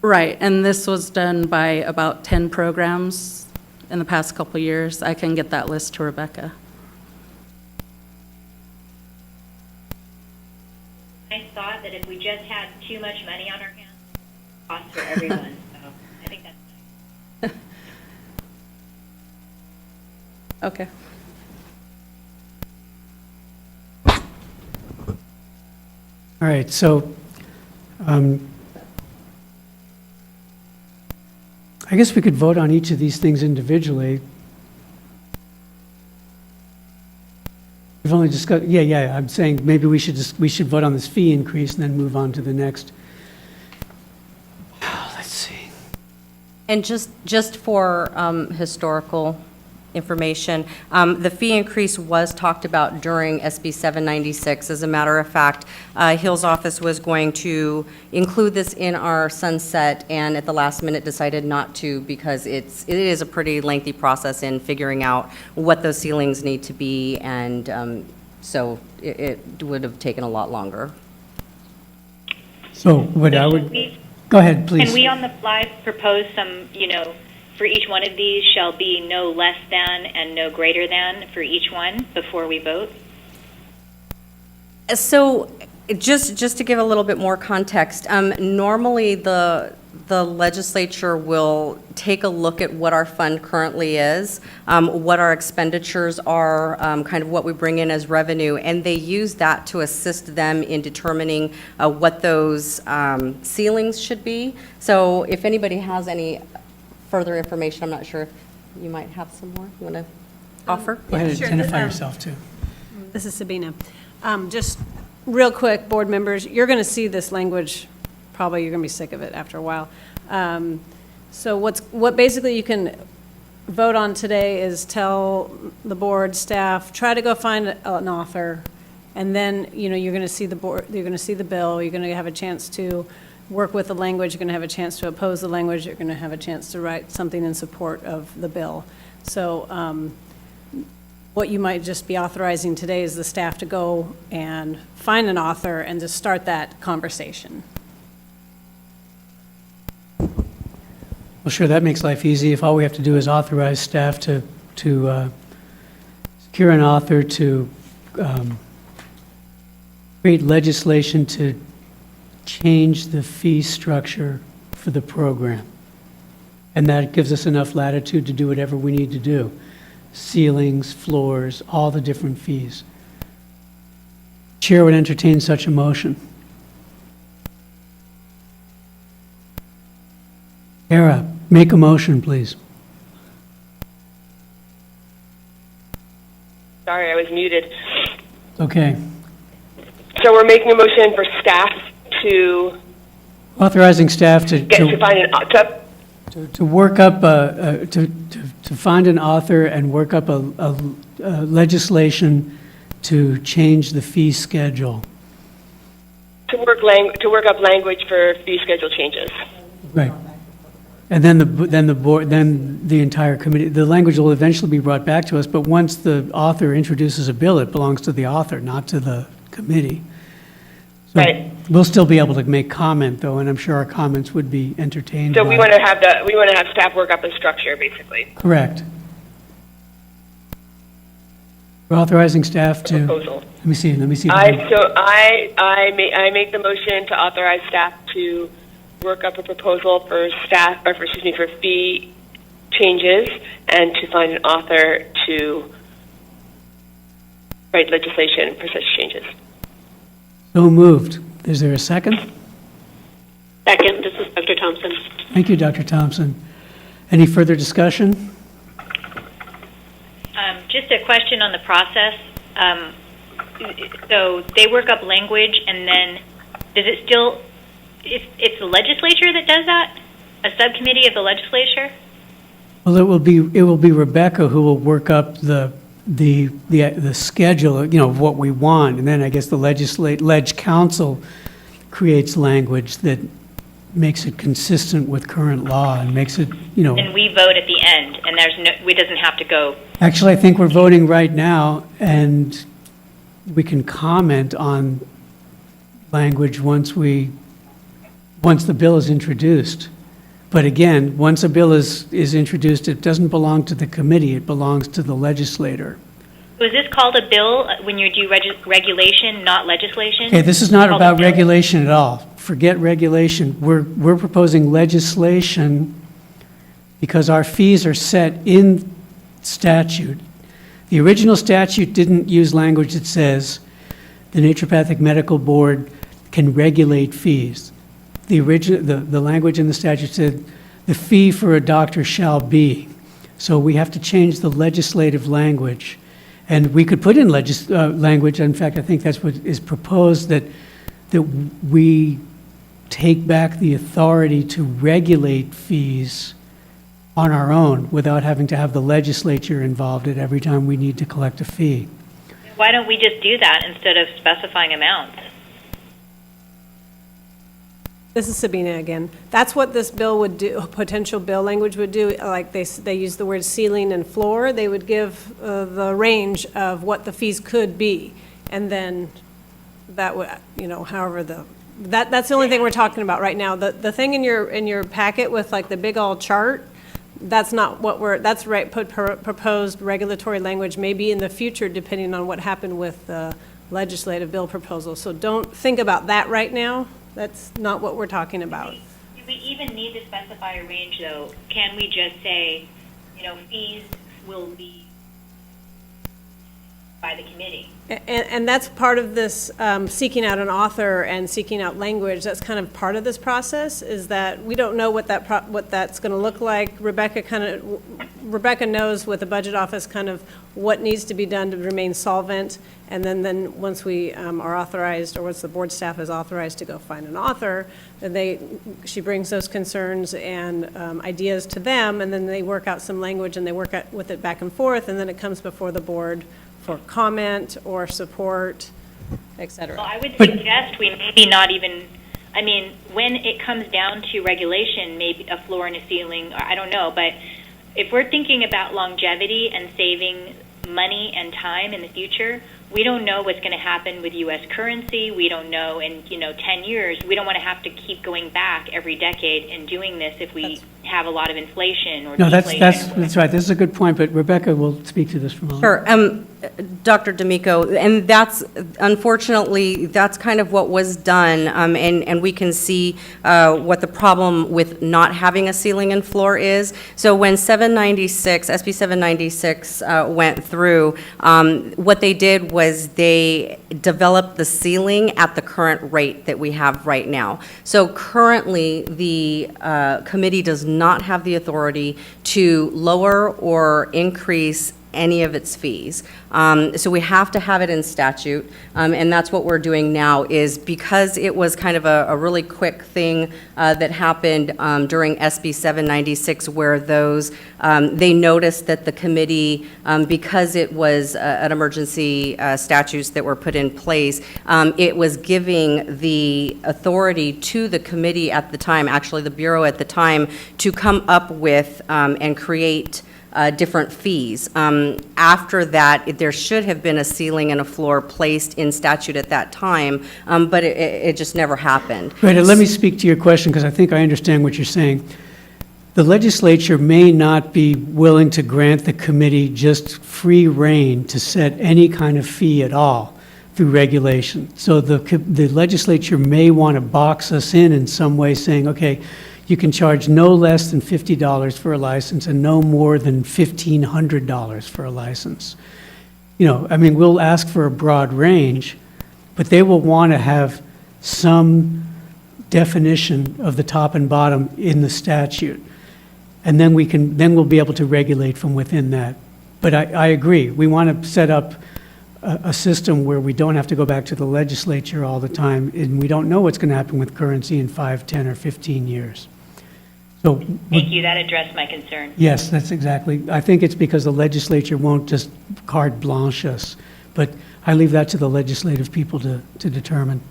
Right, and this was done by about 10 programs in the past couple of years. I can get that list to Rebecca. I thought that if we just had too much money on our hands, it cost for everyone. So I think that's nice. Okay. All right, so I guess we could vote on each of these things individually. We've only discussed, yeah, I'm saying maybe we should vote on this fee increase and then move on to the next. Let's see. And just for historical information, the fee increase was talked about during SB 796. As a matter of fact, Hill's office was going to include this in our sunset, and at the last minute decided not to because it is a pretty lengthy process in figuring out what those ceilings need to be, and so it would have taken a lot longer. So what I would, go ahead, please. Can we on the fly propose some, for each one of these shall be no less than and no greater than for each one before we vote? So just to give a little bit more context, normally the legislature will take a look at what our fund currently is, what our expenditures are, kind of what we bring in as revenue, and they use that to assist them in determining what those ceilings should be. So if anybody has any further information, I'm not sure if you might have some more you want to offer. Go ahead and Sure. identify yourself too. This is Sabina. Just real quick, board members, you're going to see this language, probably you're going to be sick of it after a while. So what basically you can vote on today is tell the board staff, try to go find an author, and then, you're going to see the board, you're going to see the bill, you're going to have a chance to work with the language, you're going to have a chance to oppose the language, you're going to have a chance to write something in support of the bill. So what you might just be authorizing today is the staff to go and find an author and to start that conversation. Well, sure, that makes life easy. If all we have to do is authorize staff to secure an author to create legislation to change the fee structure for the program. And that gives us enough latitude to do whatever we need to do. Ceilings, floors, all the different fees. Chair would entertain such a motion. Kara, make a motion, please. Sorry, I was muted. Okay. So we're making a motion for staff to Authorizing staff to find an to work up, to find an author and work up a legislation to change the fee schedule. to work up language for fee schedule changes. Right. And then the entire committee, the language will eventually be brought back to us, but once the author introduces a bill, it belongs to the author, not to the committee. So Right. we'll still be able to make comment, though, and I'm sure our comments would be entertained. So by- we want to have staff work up a structure, basically. Correct. We're authorizing staff to. Proposal. Let me see. I make the motion to authorize staff to work up a proposal for for fee changes and to find an author to write legislation for such changes. So moved. Is there a second? Second, this is Dr. Thompson. Thank you, Dr. Thompson. Any further discussion? Just a question on the process. So they work up language, and then does it still? It's the legislature that does that. A subcommittee of the legislature. Well, it will be Rebecca who will work up the schedule, of what we want, and then I guess the Leg Council creates language that makes it consistent with current law and makes it, And we vote at the end, and it doesn't have to go. Actually, I think we're voting right now, and we can comment on language once the bill is introduced. But again, once a bill is introduced, it doesn't belong to the committee, it belongs to the legislator. Was this called a bill when you do regulation, not legislation? Okay, this is not about regulation at all. Forget regulation. We're proposing legislation because our fees are set in statute. The original statute didn't use language that says the Naturopathic Medical Board can regulate fees. The language in the statute said the fee for a doctor shall be. So we have to change the legislative language. And we could put in language, in fact, I think that's what is proposed, that we take back the authority to regulate fees on our own without having to have the legislature involved at every time we need to collect a fee. Why don't we just do that instead of specifying amounts? This is Sabina again. That's what this bill would do, potential bill language would do. Like they use the word ceiling and floor. They would give the range of what the fees could be. And then that would, however that's the only thing we're talking about right now. The thing in your packet with like the big old chart, that's not what that's right, proposed regulatory language maybe in the future depending on what happened with the legislative bill proposal. So don't think about that right now. That's not what we're talking about. Do we even need to specify a range, though? Can we just say, fees will be by the committee? And that's part of this seeking out an author and seeking out language. That's kind of part of this process, is that we don't know what that's going to look like. Rebecca knows with the budget office kind of what needs to be done to remain solvent. And then once we are authorized, or once the board staff is authorized to go find an author, then she brings those concerns and ideas to them, and then they work out some language and they work with it back and forth, and then it comes before the board for comment or support, et cetera. Well, I would suggest we maybe not even, when it comes down to regulation, maybe a floor and a ceiling, or I don't know, but if we're thinking about longevity and saving money and time in the future, we don't know what's going to happen with U.S. currency. We don't know in 10 years. We don't want to have to keep going back every decade and doing this if we have a lot of inflation or No, deflation. that's right. This is a good point, but Rebecca will speak to this for a moment. Sure. Dr. D'Amico, and that's, unfortunately, that's kind of what was done, and we can see what the problem with not having a ceiling and floor is. So when 796, SB 796 went through, what they did was they developed the ceiling at the current rate that we have right now. So currently, the committee does not have the authority to lower or increase any of its fees. So we have to have it in statute, and that's what we're doing now, is because it was kind of a really quick thing that happened during SB 796, where those, they noticed that the committee, because it was an emergency statutes that were put in place, it was giving the authority to the committee at the time, actually the Bureau at the time, to come up with and create different fees. After that, there should have been a ceiling and a floor placed in statute at that time, but it just never happened. Right, and let me speak to your question, because I think I understand what you're saying. The legislature may not be willing to grant the committee just free rein to set any kind of fee at all through regulation. So the legislature may want to box us in some way, saying, okay, you can charge no less than $50 for a license and no more than $1,500 for a license. I mean, we'll ask for a broad range, but they will want to have some definition of the top and bottom in the statute. And then we'll be able to regulate from within that. But I agree. We want to set up a system where we don't have to go back to the legislature all the time, and we don't know what's going to happen with currency in 5, 10, or 15 years. So, Thank you. That addressed my concern. yes, that's exactly. I think it's because the legislature won't just carte blanche us, but I leave that to the legislative people to determine.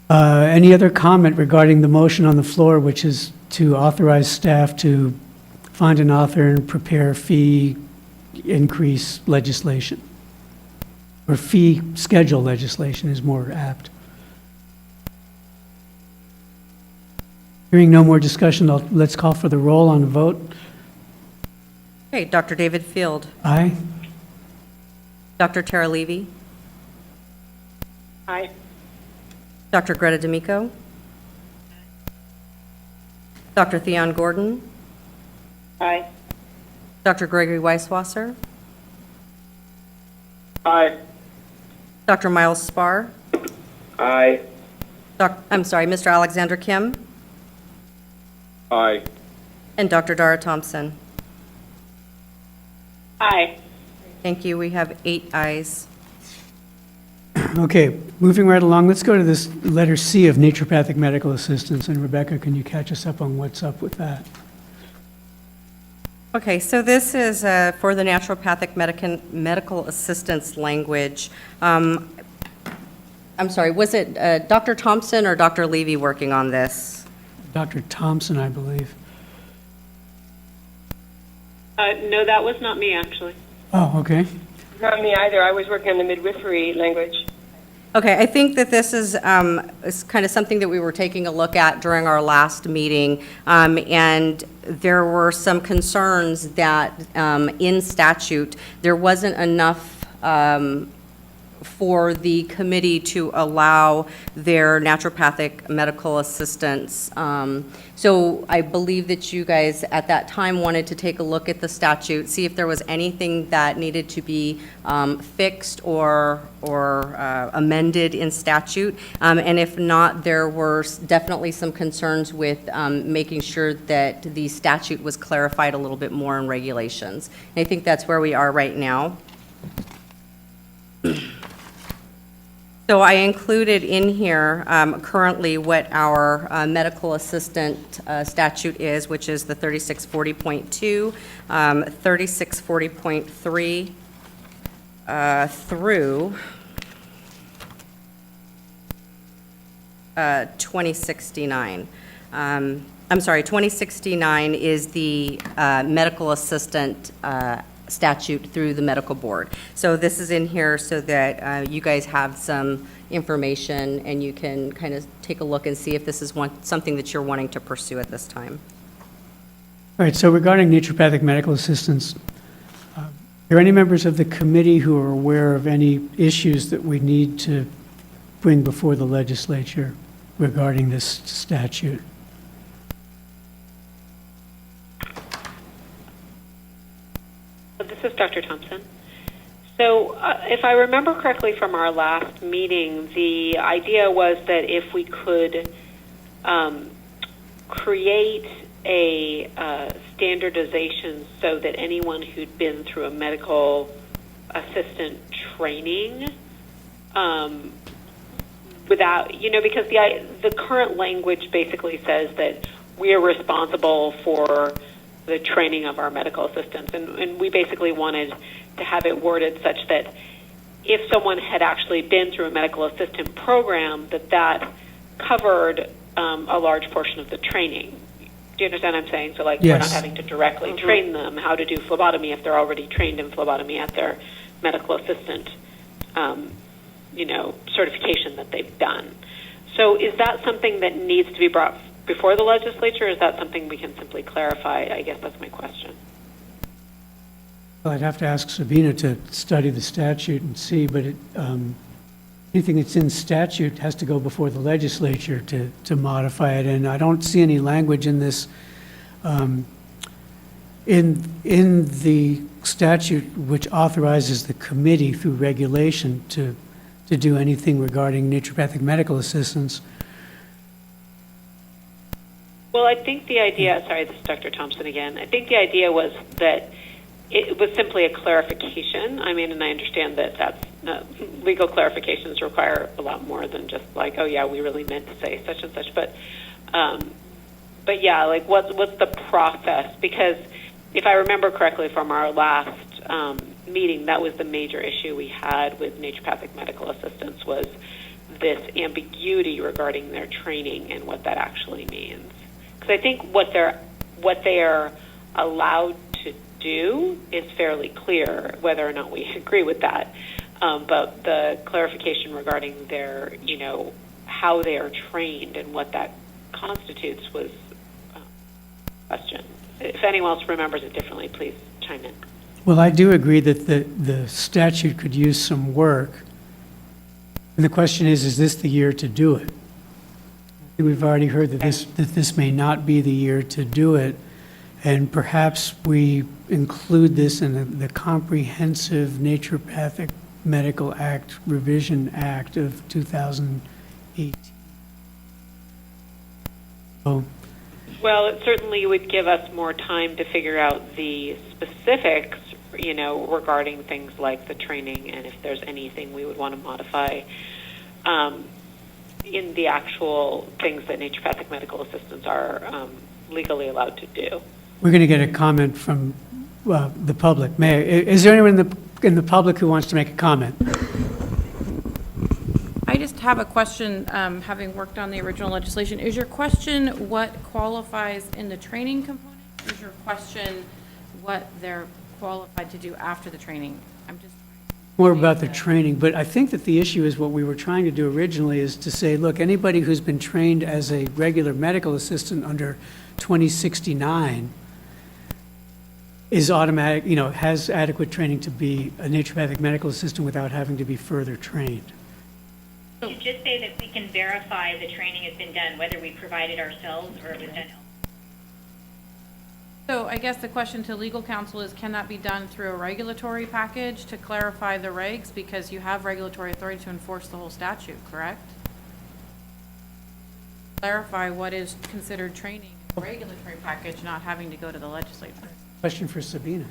Any other comment regarding the motion on the floor, which is to authorize staff to find an author and prepare fee increase legislation? Or fee schedule legislation is more apt. Hearing no more discussion, let's call for the roll on the vote. Okay, Dr. David Field. Aye. Dr. Tara Levy. Aye. Dr. Greta D'Amico. Dr. Theon Gordon. Aye. Dr. Gregory Weisswasser. Aye. Dr. Miles Spar. Aye. I'm sorry, Mr. Alexander Kim. Aye. And Dr. Dara Thompson. Aye. Thank you. We have 8 ayes. Okay, moving right along, let's go to this letter C of naturopathic medical assistance. And Rebecca, can you catch us up on what's up with that? Okay, so this is for the naturopathic medical assistance language. I'm sorry, was it Dr. Thompson or Dr. Levy working on this? Dr. Thompson, I believe. No, that was not me, actually. Oh, okay. Not me either. I was working on the midwifery language. Okay, I think that this is kind of something that we were taking a look at during our last meeting, and there were some concerns that in statute there wasn't enough for the committee to allow their naturopathic medical assistants. So I believe that you guys at that time wanted to take a look at the statute, see if there was anything that needed to be fixed or amended in statute. And if not, there were definitely some concerns with making sure that the statute was clarified a little bit more in regulations. And I think that's where we are right now. So I included in here currently what our medical assistant statute is, which is the 3640.2, 3640.3 through 2069. I'm sorry, 2069 is the medical assistant statute through the medical board. So this is in here so that you guys have some information and you can kind of take a look and see if this is something that you're wanting to pursue at this time. All right, so regarding naturopathic medical assistants, are there any members of the committee who are aware of any issues that we need to bring before the legislature regarding this statute? This is Dr. Thompson. So if I remember correctly from our last meeting, the idea was that if we could create a standardization so that anyone who'd been through a medical assistant training without, because the current language basically says that we are responsible for the training of our medical assistants. And we basically wanted to have it worded such that if someone had actually been through a medical assistant program, that covered a large portion of the training. Do you understand what I'm saying? So, like, yes. We're not having to directly train them how to do phlebotomy if they're already trained in phlebotomy at their medical assistant, certification that they've done. So is that something that needs to be brought before the legislature, or is that something we can simply clarify? I guess that's my question. Well, I'd have to ask Sabina to study the statute and see, but anything that's in statute has to go before the legislature to modify it, and I don't see any language in this, in the statute which authorizes the committee through regulation to do anything regarding naturopathic medical assistance. Well, I think the idea, sorry, this is Dr. Thompson again. I think the idea was that it was simply a clarification. I mean, and I understand that legal clarifications require a lot more than just like, oh yeah, we really meant to say such and such. But yeah, like what's the process? Because if I remember correctly from our last meeting, that was the major issue we had with naturopathic medical assistants, was this ambiguity regarding their training and what that actually means. Because I think what they are allowed to do is fairly clear, whether or not we agree with that. But the clarification regarding their, how they are trained and what that constitutes was a question. If anyone else remembers it differently, please chime in. Well, I do agree that the statute could use some work. And the question is this the year to do it? We've already heard that this may not be the year to do it, and perhaps we include this in the Comprehensive Naturopathic Medical Act, Revision Act of 2018. Well, it certainly would give us more time to figure out the specifics, regarding things like the training, and if there's anything we would want to modify in the actual things that naturopathic medical assistants are legally allowed to do. We're going to get a comment from the public. Is there anyone in the public who wants to make a comment? I just have a question, having worked on the original legislation. Is your question what qualifies in the training component? Is your question what they're qualified to do after the training? I'm just More about the training, but I think that the issue is what we were trying to do originally is to say, look, anybody who's been trained as a regular medical assistant under 2069 is automatic, has adequate training to be a naturopathic medical assistant without having to be further trained. You should just say that we can verify the training has been done, whether we provide it ourselves or it was done elsewhere. So I guess the question to legal counsel is, can that be done through a regulatory package to clarify the regs? Because you have regulatory authority to enforce the whole statute, correct? Clarify what is considered training in a regulatory package, not having to go to the legislature. Question for Sabina.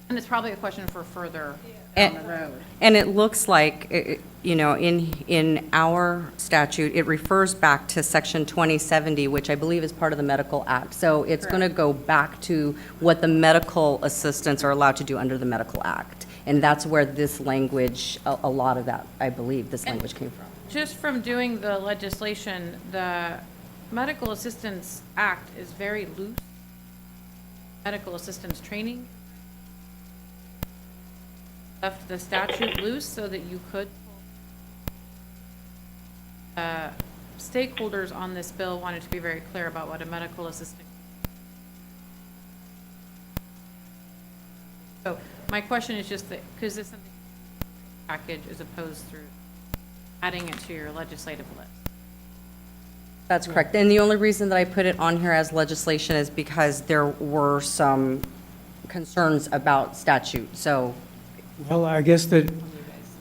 And it's probably a question for further down the road. And it looks like, in our statute, it refers back to Section 2070, which I believe is part of the Medical Act. So it's going to go back to what the medical assistants are allowed to do under the Medical Act. And that's where this language, a lot of that, I believe, this language came from. Just from doing the legislation, the Medical Assistance Act is very loose. Medical assistance training left the statute loose so that you could. Stakeholders on this bill wanted to be very clear about what a medical assistant. So my question is just that, because this is something package as opposed to adding it to your legislative list. That's correct. And the only reason that I put it on here as legislation is because there were some concerns about statute, so. Well, I guess that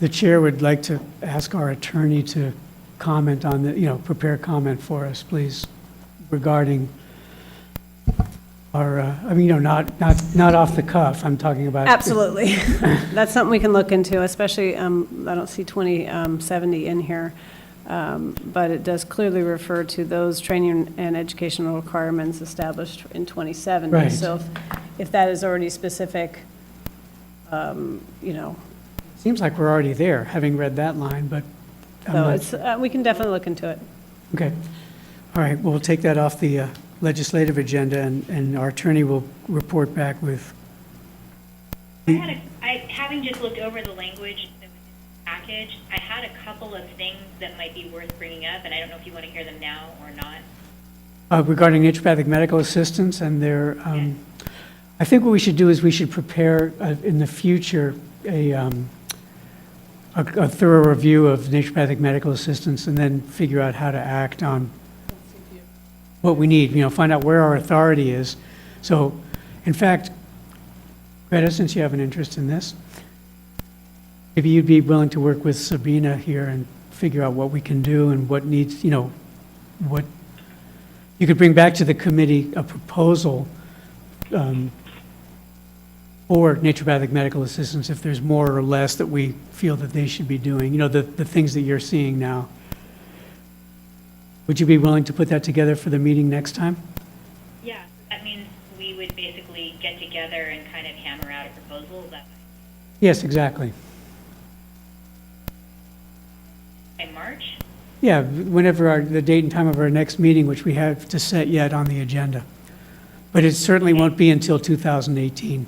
the chair would like to ask our attorney to comment on the, prepare comment for us, please, regarding our, not off the cuff, I'm talking about. Absolutely. That's something we can look into, especially, I don't see 2070 in here, but it does clearly refer to those training and educational requirements established in 2070. Right. So if that is already specific, Seems like we're already there, having read that line, but I'm so not it's, we can definitely look into it. Okay. All right, we'll take that off the legislative agenda, and our attorney will report back with. Having just looked over the language that was in the package, I had a couple of things that might be worth bringing up, and I don't know if you want to hear them now or not. Regarding naturopathic medical assistance and their, I think what we should do is we should prepare in the future a thorough review of naturopathic medical assistance and then figure out how to act on what we need, find out where our authority is. So, in fact, Greta, since you have an interest in this, maybe you'd be willing to work with Sabina here and figure out what we can do and what needs, what you could bring back to the committee a proposal for naturopathic medical assistance if there's more or less that we feel that they should be doing, the things that you're seeing now. Would you be willing to put that together for the meeting next time? Yeah, so that means we would basically get together and kind of hammer out a proposal. Is that Yes, exactly. in March? Yeah, whenever the date and time of our next meeting, which we have to set yet on the agenda. But it certainly won't be until 2018.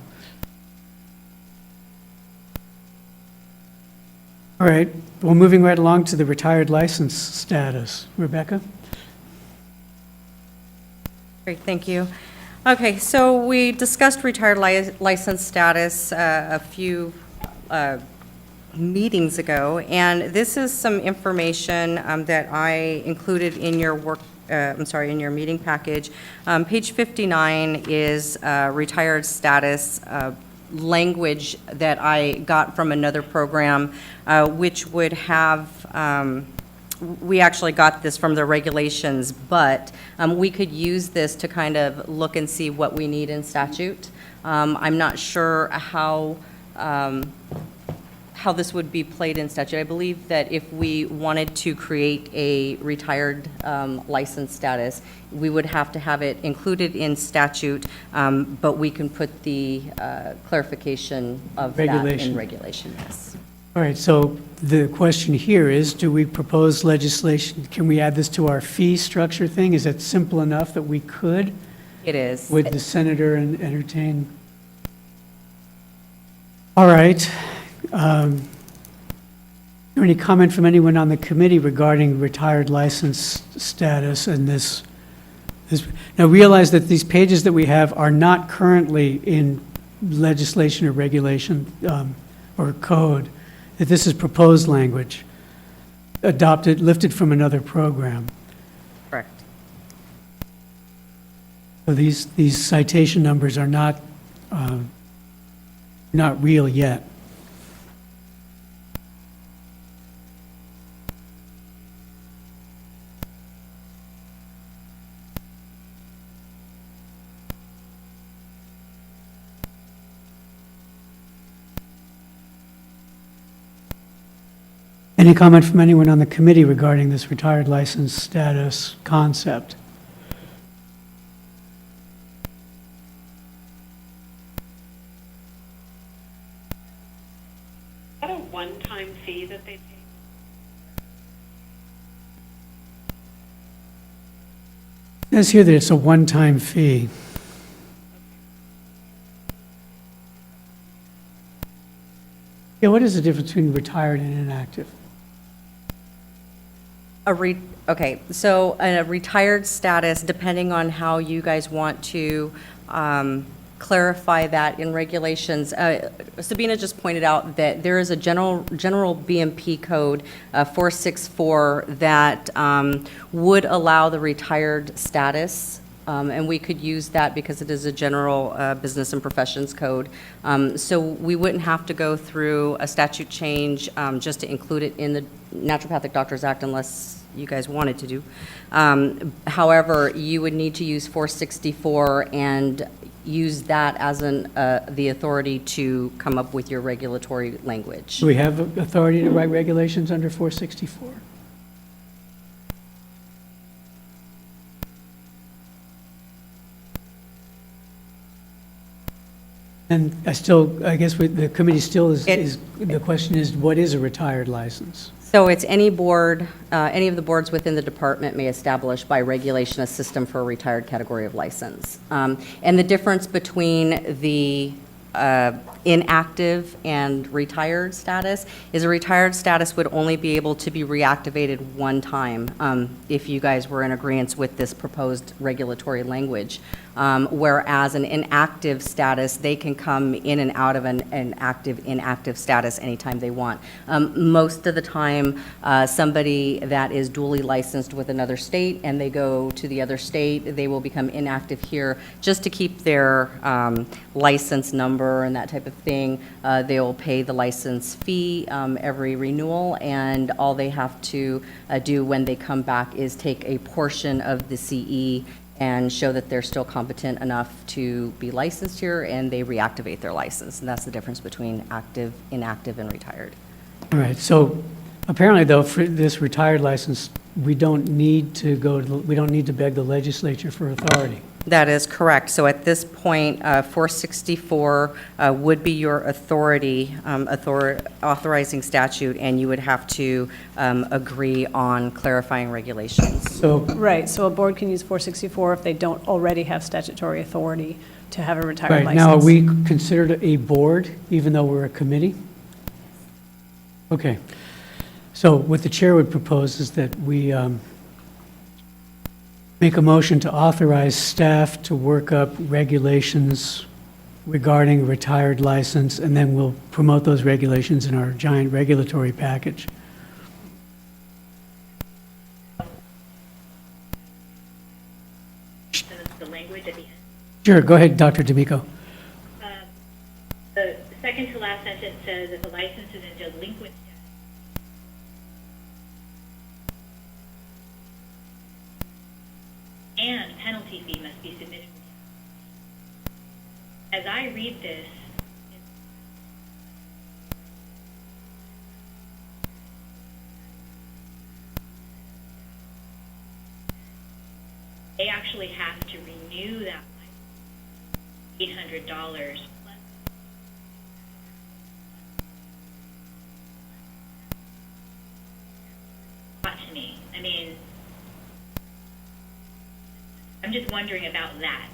All right, well, moving right along to the retired license status. Rebecca? Great, thank you. Okay, so we discussed retired license status a few meetings ago, and this is some information that I included in your in your meeting package. Page 59 is retired status language that I got from another program, which would have, we actually got this from the regulations, but we could use this to kind of look and see what we need in statute. I'm not sure how this would be played in statute. I believe that if we wanted to create a retired license status, we would have to have it included in statute, but we can put the clarification of that in regulation, yes. All right, so the question here is, do we propose legislation? Can we add this to our fee structure thing? Is it simple enough that we could? It is. Would the senator entertain? All right. Is there any comment from anyone on the committee regarding retired license status and this? Now realize that these pages that we have are not currently in legislation or regulation or code, that this is proposed language, adopted, lifted from another program. Correct. So these citation numbers are not real yet. Any comment from anyone on the committee regarding this retired license status concept? Is that a one-time fee that they pay? It says here that it's a one-time fee. Yeah, what is the difference between retired and inactive? Okay, so a retired status, depending on how you guys want to clarify that in regulations. Sabina just pointed out that there is a general BMP code 464 that would allow the retired status. And we could use that because it is a general business and professions code. So we wouldn't have to go through a statute change just to include it in the Naturopathic Doctors Act unless you guys wanted to do. However, you would need to use 464 and use that as the authority to come up with your regulatory language. Do we have authority to write regulations under 464? And I guess the committee still the question is, what is a retired license? So it's any board, any of the boards within the department may establish by regulation a system for a retired category of license. And the difference between the inactive and retired status is a retired status would only be able to be reactivated one time if you guys were in agreement with this proposed regulatory language. Whereas an inactive status, they can come in and out of an inactive status anytime they want. Most of the time, somebody that is duly licensed with another state and they go to the other state, they will become inactive here just to keep their license number and that type of thing. They will pay the license fee every renewal, and all they have to do when they come back is take a portion of the CE and show that they're still competent enough to be licensed here, and they reactivate their license. And that's the difference between active, inactive, and retired. All right, so apparently though, for this retired license, we don't need to beg the legislature for authority. That is correct. So at this point, 464 would be your authorizing statute, and you would have to agree on clarifying regulations. Right, so a board can use 464 if they don't already have statutory authority to have a retired Right, license. now are we considered a board even though we're a committee? Okay, so what the chair would propose is that we make a motion to authorize staff to work up regulations regarding retired license, and then we'll promote those regulations in our giant regulatory package. The language at the end. Sure, go ahead, Dr. D'Amico. The second to last sentence says if a license is in delinquent and penalty fee must be submitted. As I read this, they actually have to renew that $800 plus. Not to me. I mean, I'm just wondering about that.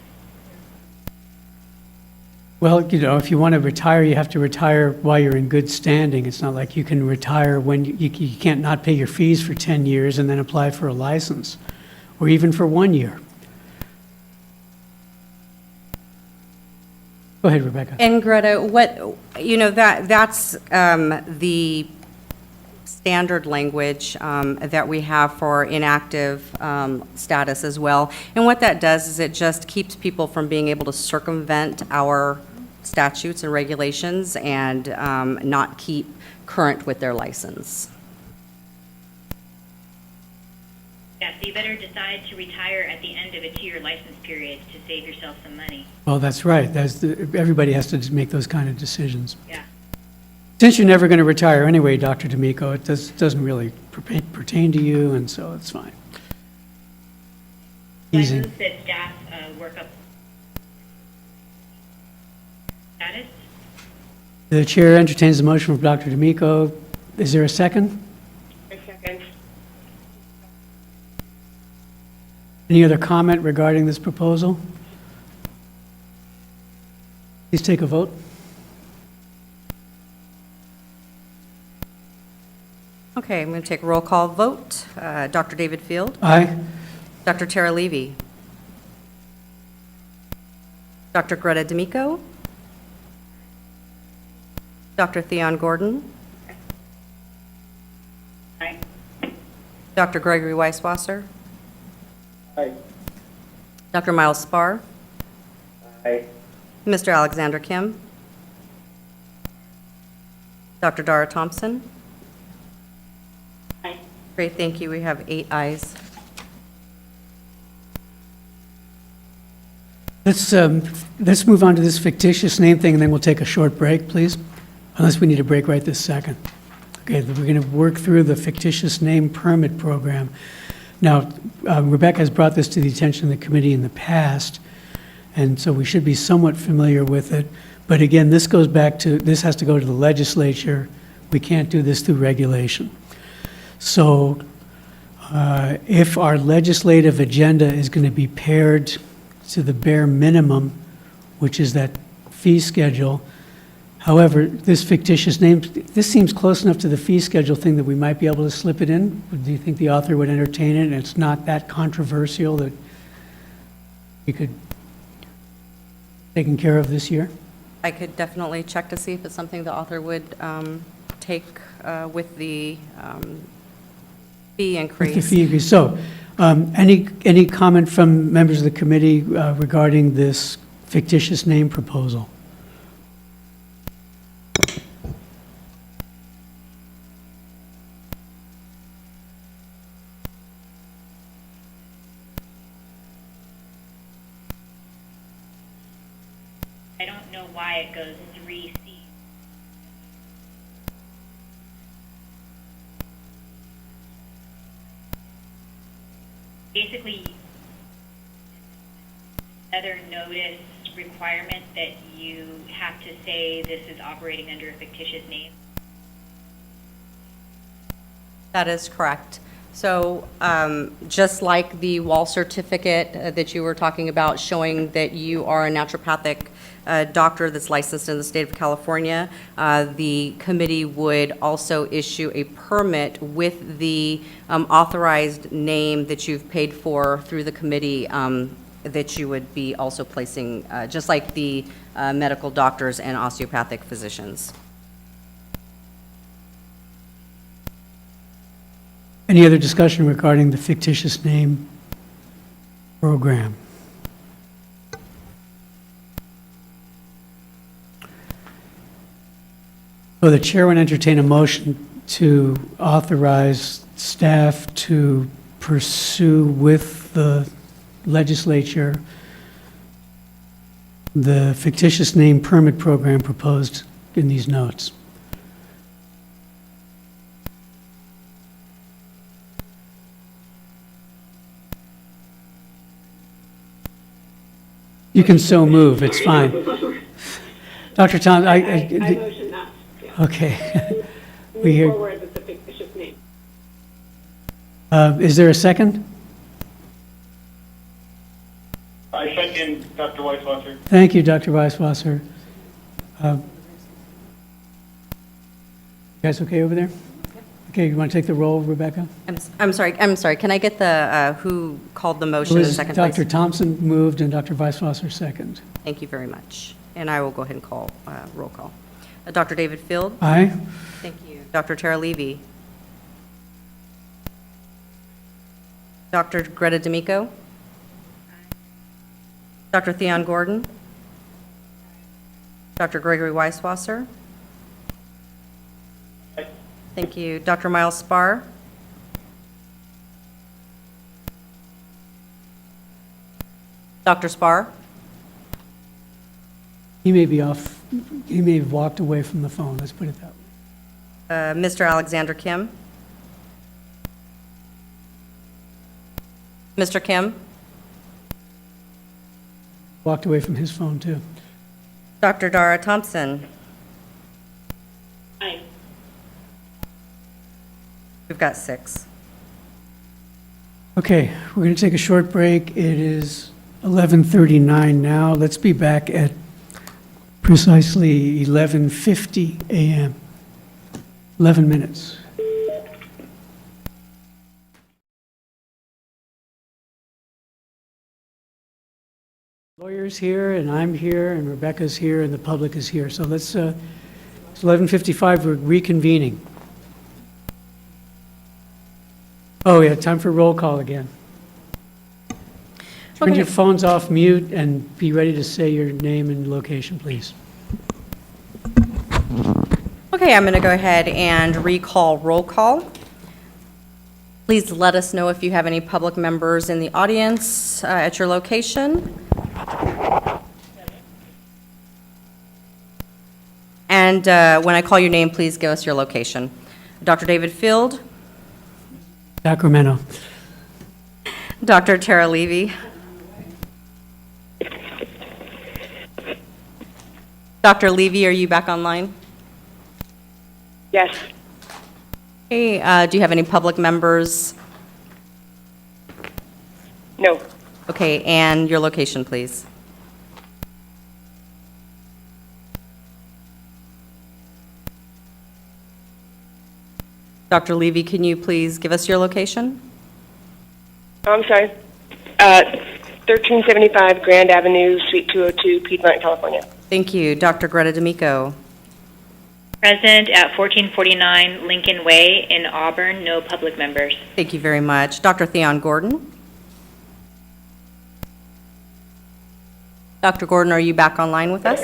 Well, you know, if you want to retire, you have to retire while you're in good standing. It's not like you can retire when you can't not pay your fees for 10 years and then apply for a license, or even for 1 year. Go ahead, Rebecca. And Greta, that's the standard language that we have for inactive status as well. And what that does is it just keeps people from being able to circumvent our statutes and regulations and not keep current with their license. Yeah, so you better decide to retire at the end of a 2-year license period to save yourself some money. Well, that's right. Everybody has to make those kind of decisions. Yeah. Since you're never going to retire anyway, Dr. D'Amico, it doesn't really pertain to you, and so it's fine. Easy. I move that staff work up status. The chair entertains the motion from Dr. D'Amico. Is there a second? A second. Any other comment regarding this proposal? Please take a vote. Okay, I'm going to take a roll call vote. Dr. David Field? Aye. Dr. Tara Levy? Dr. Greta D'Amico? Dr. Theon Gordon? Aye. Dr. Gregory Weisswasser? Aye. Dr. Miles Spar? Aye. Mr. Alexander Kim? Dr. Dara Thompson? Aye. Great, thank you. We have 8 ayes. Let's move on to this fictitious name thing, and then we'll take a short break, please, unless we need a break right this second. Okay, we're going to work through the fictitious name permit program. Now, Rebecca has brought this to the attention of the committee in the past, and so we should be somewhat familiar with it. But again, this has to go to the legislature. We can't do this through regulation. So if our legislative agenda is going to be paired to the bare minimum, which is that fee schedule. However, this fictitious name, this seems close enough to the fee schedule thing that we might be able to slip it in. Do you think the author would entertain it, and it's not that controversial that we could taken care of this year? I could definitely check to see if it's something the author would take with the fee increase. With the fee increase. So, any comment from members of the committee regarding this fictitious name proposal? I don't know why it goes 3C. Basically, another notice requirement that you have to say this is operating under a fictitious name. That is correct. So just like the wall certificate that you were talking about showing that you are a naturopathic doctor that's licensed in the state of California, the committee would also issue a permit with the authorized name that you've paid for through the committee that you would be also placing, just like the medical doctors and osteopathic physicians. Any other discussion regarding the fictitious name program? So the chair would entertain a motion to authorize staff to pursue with the legislature the fictitious name permit program proposed in these notes. You can so move, it's fine. Dr. Tom, I motion that. Yeah. Okay. We Move hear, forward with the fictitious name. is there a second? I second Dr. Weisswasser. Thank you, Dr. Weisswasser. You guys okay over there? Okay, you want to take the roll, Rebecca? I'm sorry, can I get the, who called the It motion in was second place? Dr. Thompson moved and Dr. Weisswasser second. Thank you very much. And I will go ahead and call, roll call. Dr. David Field? Aye. Thank you. Dr. Tara Levy? Dr. Greta D'Amico? Dr. Theon Gordon? Dr. Gregory Weisswasser? Thank you. Dr. Miles Spar? Dr. Spar? He may be off, he may have walked away from the phone, let's put it that way. Mr. Alexander Kim? Mr. Kim? Walked away from his phone, too. Dr. Dara Thompson? Aye. We've got 6. Okay, we're going to take a short break. It is 11:39 now. Let's be back at precisely 11:50 a.m. 11 minutes. Lawyer's here, and I'm here, and Rebecca's here, and the public is here. So it's 11:55, we're reconvening. Oh, yeah, time for roll call again. Turn your phones off mute and be ready to say your name and location, please. Okay, I'm going to go ahead and recall roll call. Please let us know if you have any public members in the audience at your location. And when I call your name, please give us your location. Dr. David Field. Sacramento. Dr. Tara Levy. Dr. Levy, are you back online? Yes. Hey, do you have any public members? No. Okay, and your location, please. Dr. Levy, can you please give us your location? Oh, I'm sorry. 1375 Grand Avenue, Suite 202, Piedmont, California. Thank you. Dr. Greta D'Amico. Present at 1449 Lincoln Way in Auburn, no public members. Thank you very much. Dr. Theon Gordon. Dr. Gordon, are you back online with us?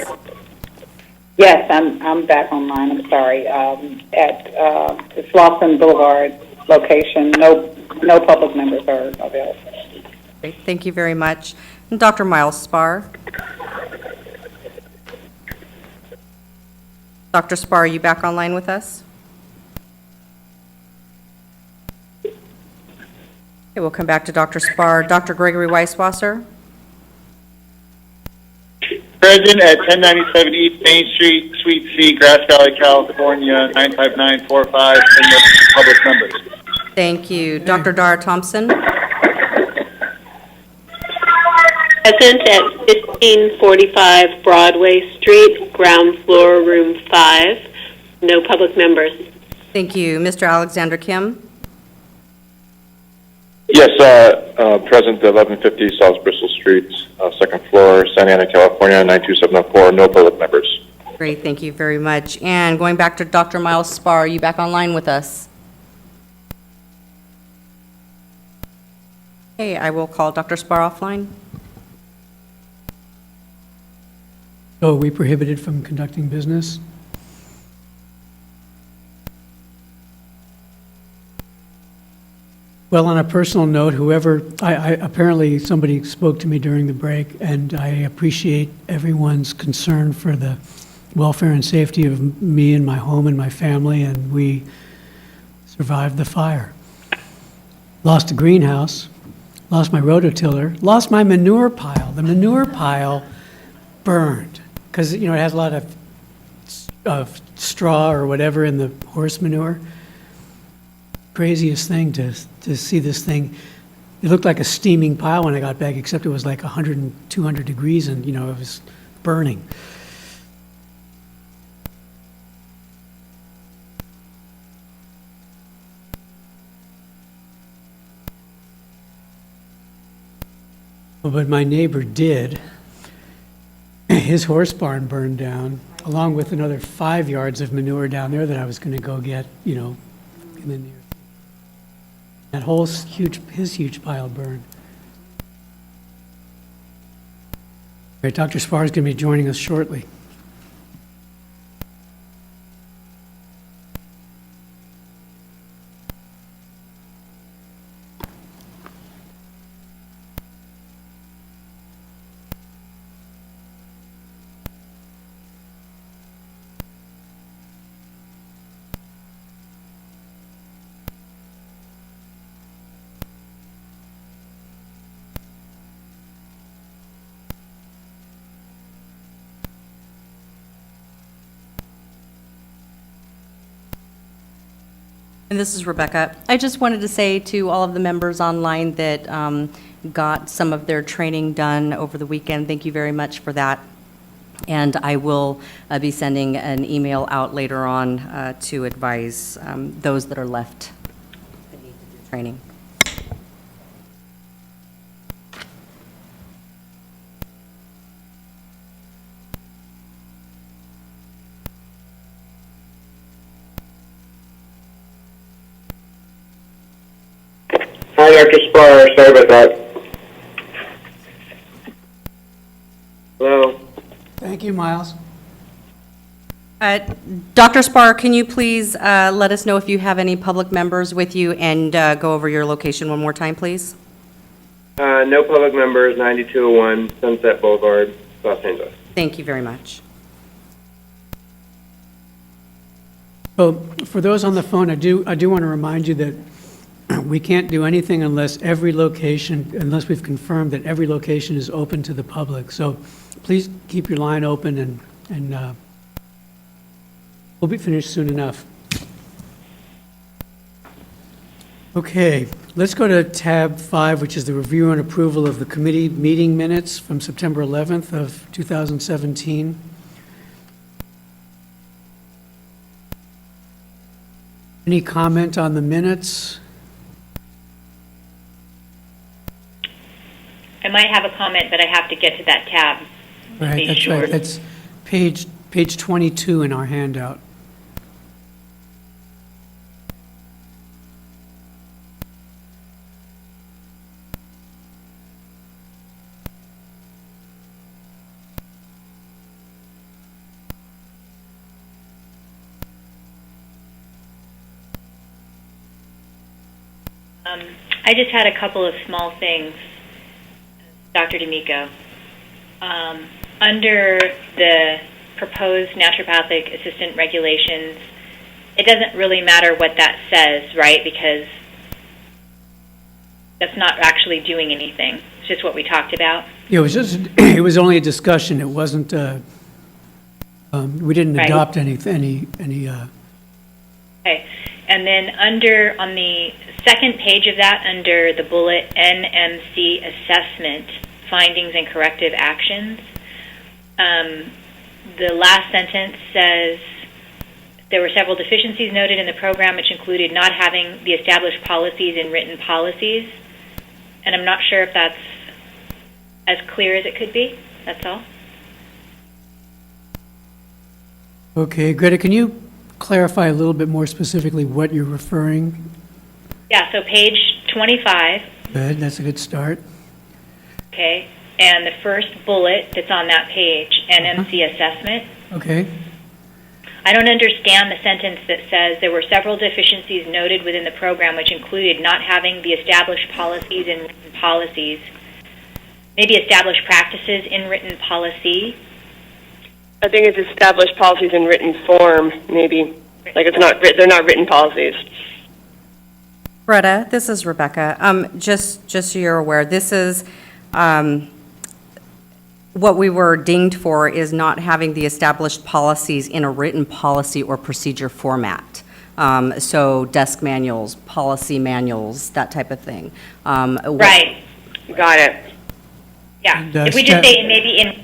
Yes, I'm back online. I'm sorry. At the Slauson Boulevard location, no public members are available. Great, thank you very much. And Dr. Miles Spar. Dr. Spar, are you back online with us? Okay, we'll come back to Dr. Spar. Dr. Gregory Weisswasser. Present at 1097 East Main Street, Suite C, Grass Valley, California, 95945, in the public members. Thank you. Dr. Dara Thompson. Present at 1545 Broadway Street, ground floor, room 5. No public members. Thank you. Mr. Alexander Kim. Yes, present at 1150 South Bristol Street, second floor, Santa Ana, California, 92704, no public members. Great, thank you very much. And going back to Dr. Miles Spar, are you back online with us? Okay, I will call Dr. Spar offline. So are we prohibited from conducting business? Well, on a personal note, apparently somebody spoke to me during the break, and I appreciate everyone's concern for the welfare and safety of me and my home and my family, and we survived the fire. Lost a greenhouse, lost my rototiller, lost my manure pile. The manure pile burned, because, it has a lot of straw or whatever in the horse manure. Craziest thing to see this thing. It looked like a steaming pile when I got back, except it was like 100 and 200 degrees, and it was burning. But my neighbor did. His horse barn burned down, along with another 5 yards of manure down there that I was going to go get, in the near. That whole his huge pile burned. All right, Dr. Spar is going to be joining us shortly. And this is Rebecca. I just wanted to say to all of the members online that got some of their training done over the weekend, thank you very much for that. And I will be sending an email out later on to advise those that are left that need to do training. Hi, Dr. Spar. Sorry about that. Hello. Thank you, Miles. Dr. Spar, can you please let us know if you have any public members with you and go over your location one more time, please? No public members, 9201 Sunset Boulevard, Los Angeles. Thank you very much. So for those on the phone, I do want to remind you that we can't do anything unless unless we've confirmed that every location is open to the public. So please keep your line open and we'll be finished soon enough. Okay, let's go to tab 5, which is the review and approval of the committee meeting minutes from September 11th of 2017. Any comment on the minutes? I might have a comment, but I have to get to that tab. Right, that's right. That's page 22 in our handout. I just had a couple of small things, Dr. D'Amico. Under the proposed naturopathic assistant regulations, it doesn't really matter what that says, right? Because that's not actually doing anything. It's just what we talked about. Yeah, it was only a discussion. It wasn't, we didn't Right. adopt any. Okay. And then on the second page of that, under the bullet NMC assessment, findings and corrective actions, the last sentence says, there were several deficiencies noted in the program, which included not having the established policies and written policies. And I'm not sure if that's as clear as it could be. That's all. Okay, Greta, can you clarify a little bit more specifically what you're referring? Yeah, so page 25. Good, that's a good start. Okay, and the first bullet that's on that page, NMC assessment. Okay. I don't understand the sentence that says there were several deficiencies noted within the program, which included not having the established policies and written policies. Maybe established practices in written policy. I think it's established policies in written form, maybe. Like they're not written policies. Greta, this is Rebecca. Just so you're aware, this is what we were dinged for is not having the established policies in a written policy or procedure format. So desk manuals, policy manuals, that type of thing. Right. Got it. Yeah. And, if we just say maybe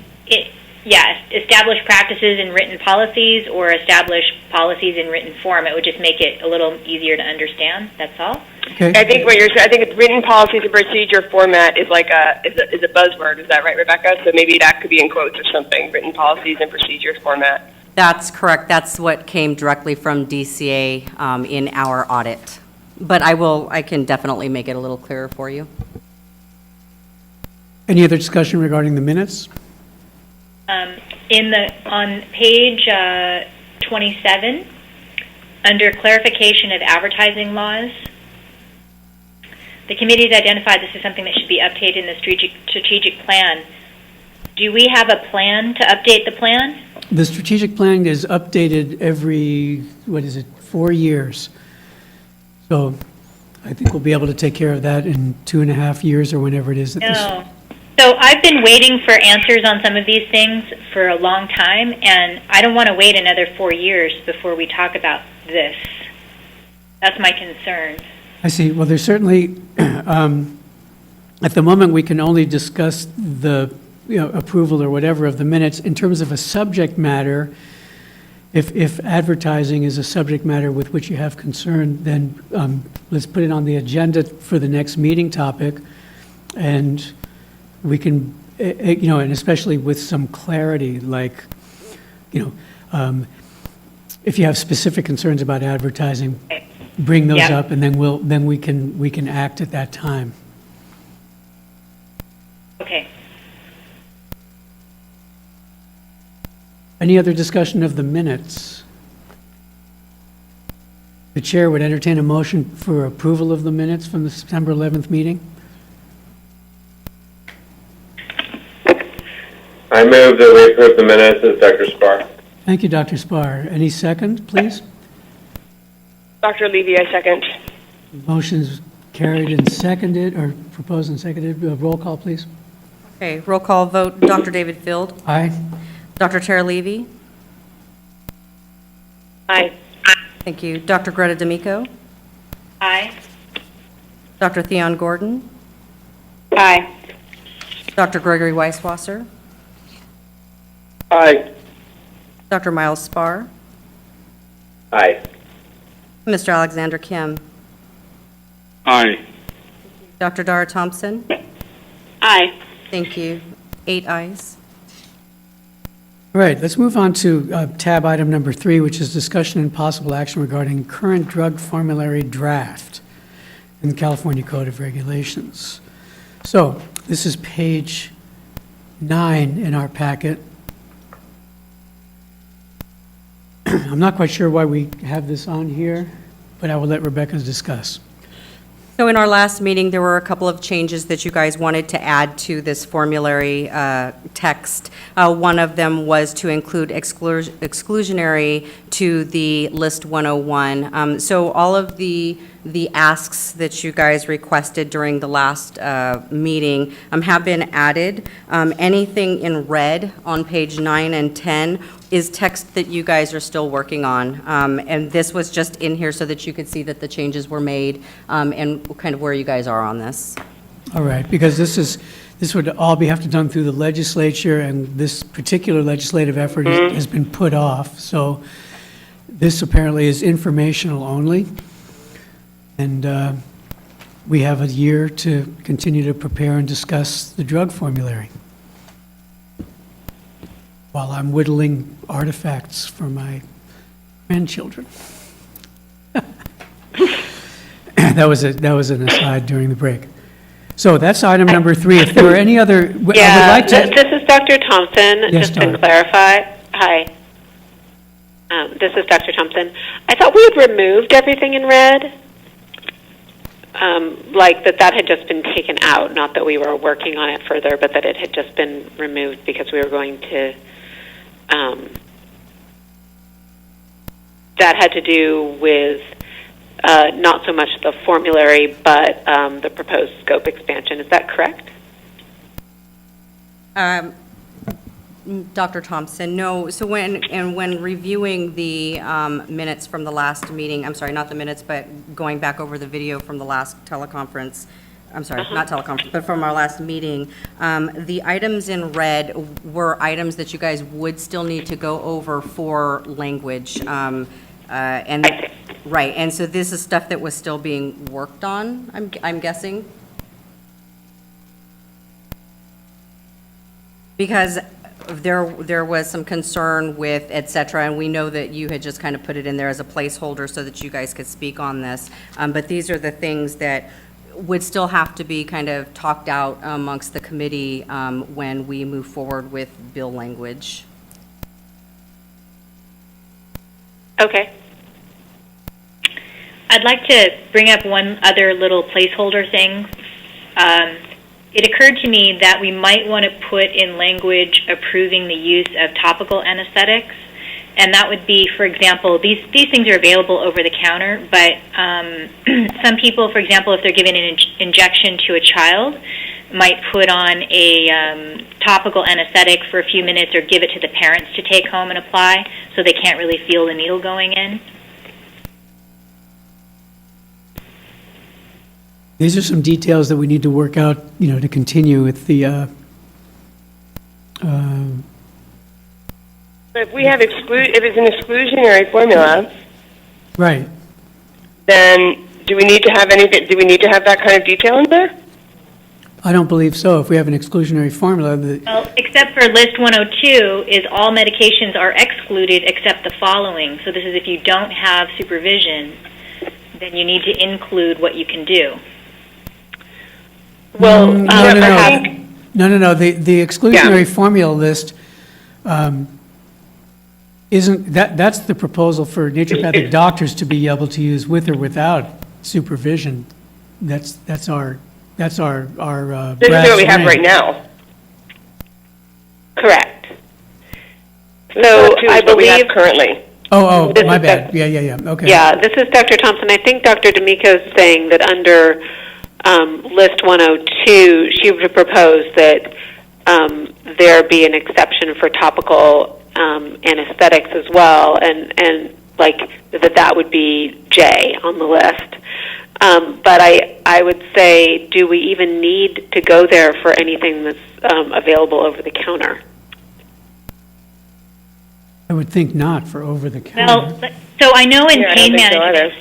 established practices in written policies or established policies in written form, it would just make it a little easier to understand. That's all. Okay. I think I think it's written policies and procedure format is like is a buzzword. Is that right, Rebecca? So maybe that could be in quotes or something. Written policies and procedures format. That's correct. That's what came directly from DCA in our audit. But I can definitely make it a little clearer for you. Any other discussion regarding the minutes? On page 27, under clarification of advertising laws, the committee has identified this is something that should be updated in the strategic plan. Do we have a plan to update the plan? The strategic plan is updated every, 4 years. So I think we'll be able to take care of that in 2.5 years or whenever it is. No. So I've been waiting for answers on some of these things for a long time, and I don't want to wait another 4 years before we talk about this. That's my concern. I see. Well, there's certainly, at the moment, we can only discuss the, approval or whatever of the minutes. In terms of a subject matter, if advertising is a subject matter with which you have concern, then let's put it on the agenda for the next meeting topic, and we can, and especially with some clarity, like, if you have specific concerns about advertising, bring those up, and then we can act at that time. Okay. Any other discussion of the minutes? The chair would entertain a motion for approval of the minutes from the September 11th meeting. I move that we approve the minutes as Dr. Spar. Thank you, Dr. Spar. Any second, please? Dr. Levy, I second. Motion's carried and seconded, or proposed and seconded. Roll call, please. Okay, roll call vote. Dr. David Field. Aye. Dr. Tara Levy. Aye. Thank you. Dr. Greta D'Amico. Aye. Dr. Theon Gordon. Aye. Dr. Gregory Weisswasser. Aye. Dr. Miles Spar. Aye. Mr. Alexander Kim. Aye. Dr. Dara Thompson. Aye. Thank you. 8 ayes. All right, let's move on to tab item number 3, which is discussion and possible action regarding current drug formulary draft in the California Code of Regulations. So this is page 9 in our packet. I'm not quite sure why we have this on here, but I will let Rebecca discuss. So in our last meeting, there were a couple of changes that you guys wanted to add to this formulary text. One of them was to include exclusionary to the list 101. So all of the asks that you guys requested during the last meeting have been added. Anything in red on page 9 and 10 is text that you guys are still working on. And this was just in here so that you could see that the changes were made and kind of where you guys are on this. All right, because this would all have to done through the legislature, and this particular legislative effort has been put off. So this apparently is informational only. And we have a year to continue to prepare and discuss the drug formulary while I'm whittling artifacts for my grandchildren. That was an aside during the break. So that's item number 3. If there are any other, I would like to. This is Dr. Thompson, Yes, just to Dr. clarify. Hi. This is Dr. Thompson. I thought we had removed everything in red. Like that had just been taken out, not that we were working on it further, but that it had just been removed because we were going to, that had to do with not so much the formulary, but the proposed scope expansion. Is that correct? Dr. Thompson, no. So when reviewing the minutes from the last meeting, I'm sorry, not the minutes, but going back over the video from the last teleconference, I'm sorry, not teleconference, but from our last meeting, the items in red were items that you guys would still need to go over for language. Right, and so this is stuff that was still being worked on, I'm guessing? Because there was some concern with et cetera, and we know that you had just kind of put it in there as a placeholder so that you guys could speak on this. But these are the things that would still have to be kind of talked out amongst the committee when we move forward with bill language. Okay. I'd like to bring up one other little placeholder thing. It occurred to me that we might want to put in language approving the use of topical anesthetics, and that would be, for example, these things are available over the counter, but some people, for example, if they're giving an injection to a child, might put on a topical anesthetic for a few minutes or give it to the parents to take home and apply so they can't really feel the needle going in. These are some details that we need to work out, to continue with the, If we have if it's an exclusionary formula, right. then do we need to have that kind of detail in there? I don't believe so. If we have an exclusionary formula, Well, except for list 102 is all medications are excluded except the following. So this is if you don't have supervision, then you need to include what you can do. Well, no. The exclusionary formula list isn't, that's the proposal for naturopathic doctors to be able to use with or without supervision. That's our this is brass what we have ring. right now. Correct. So I believe currently. Oh, my bad. Yeah. Okay. Yeah, this is Dr. Thompson. I think Dr. D'Amico is saying that under list 102, she would propose that there be an exception for topical anesthetics as well, and like that would be J on the list. But I would say, do we even need to go there for anything that's available over the counter? I would think not for over the counter. Well, so I know in Yeah, I don't pain think so management,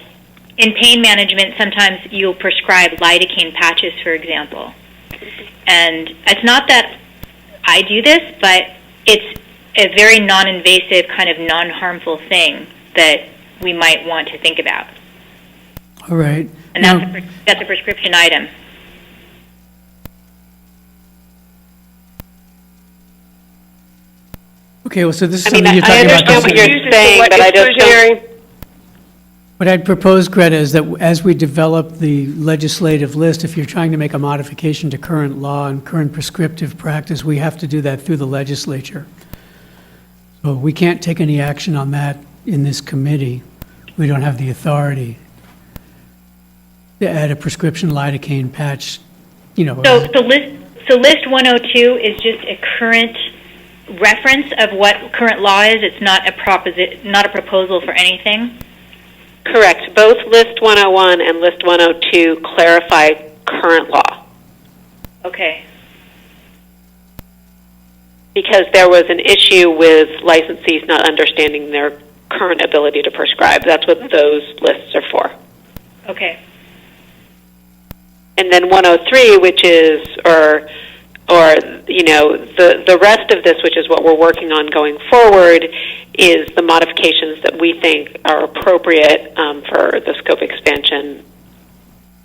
in pain management, sometimes you'll prescribe lidocaine patches, for example. And it's not that I do this, but it's a very non-invasive, kind of non-harmful thing that we might want to think about. All right. And that's a prescription item. Okay, well, so this is I mean, something you're talking about. I understand what you're saying, but I just don't. What I'd propose, Greta, is that as we develop the legislative list, if you're trying to make a modification to current law and current prescriptive practice, we have to do that through the legislature. So we can't take any action on that in this committee. We don't have the authority to add a prescription lidocaine patch, So list 102 is just a current reference of what current law is. It's not a proposal for anything. Correct. Both List 101 and List 102 clarify current law. Okay. Because there was an issue with licensees not understanding their current ability to prescribe. That's what those lists are for. Okay. And then 103, which is, the rest of this, which is what we're working on going forward, is the modifications that we think are appropriate for the scope expansion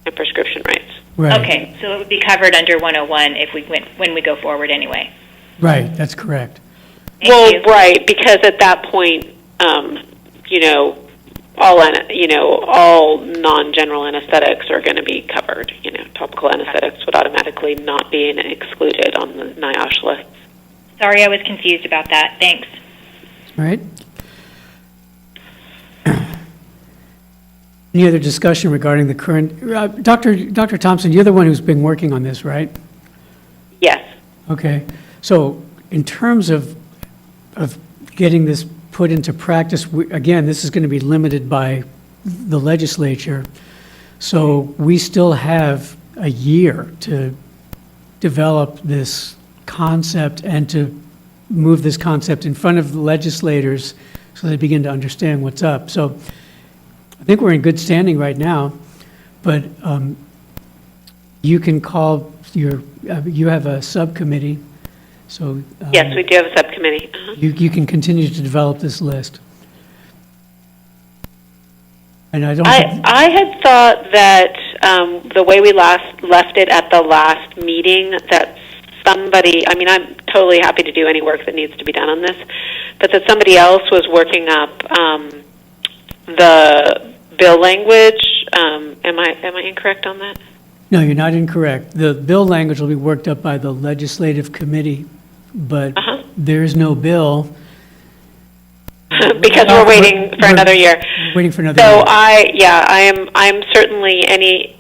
and prescription rights. Right. Okay, so it would be covered under 101 when we go forward anyway. Right, that's correct. Right, because at that point, all non-general anesthetics are going to be covered. Topical anesthetics would automatically not be excluded on the NIOSH list. Sorry, I was confused about that. Thanks. All right. Any other discussion regarding the current, Dr. Thompson, you're the one who's been working on this, right? Yes. Okay. So in terms of getting this put into practice, again, this is going to be limited by the legislature. So we still have a year to develop this concept and to move this concept in front of the legislators so they begin to understand what's up. So I think we're in good standing right now, but you can call you have a subcommittee. So yes, we do have a subcommittee. You can continue to develop this list. And I had thought that the way we left it at the last meeting, that somebody, I'm totally happy to do any work that needs to be done on this, but that somebody else was working up the bill language. Am I incorrect on that? No, you're not incorrect. The bill language will be worked up by the legislative committee, but there's no bill. Because we're waiting for another year. Waiting for another year. So I'm certainly any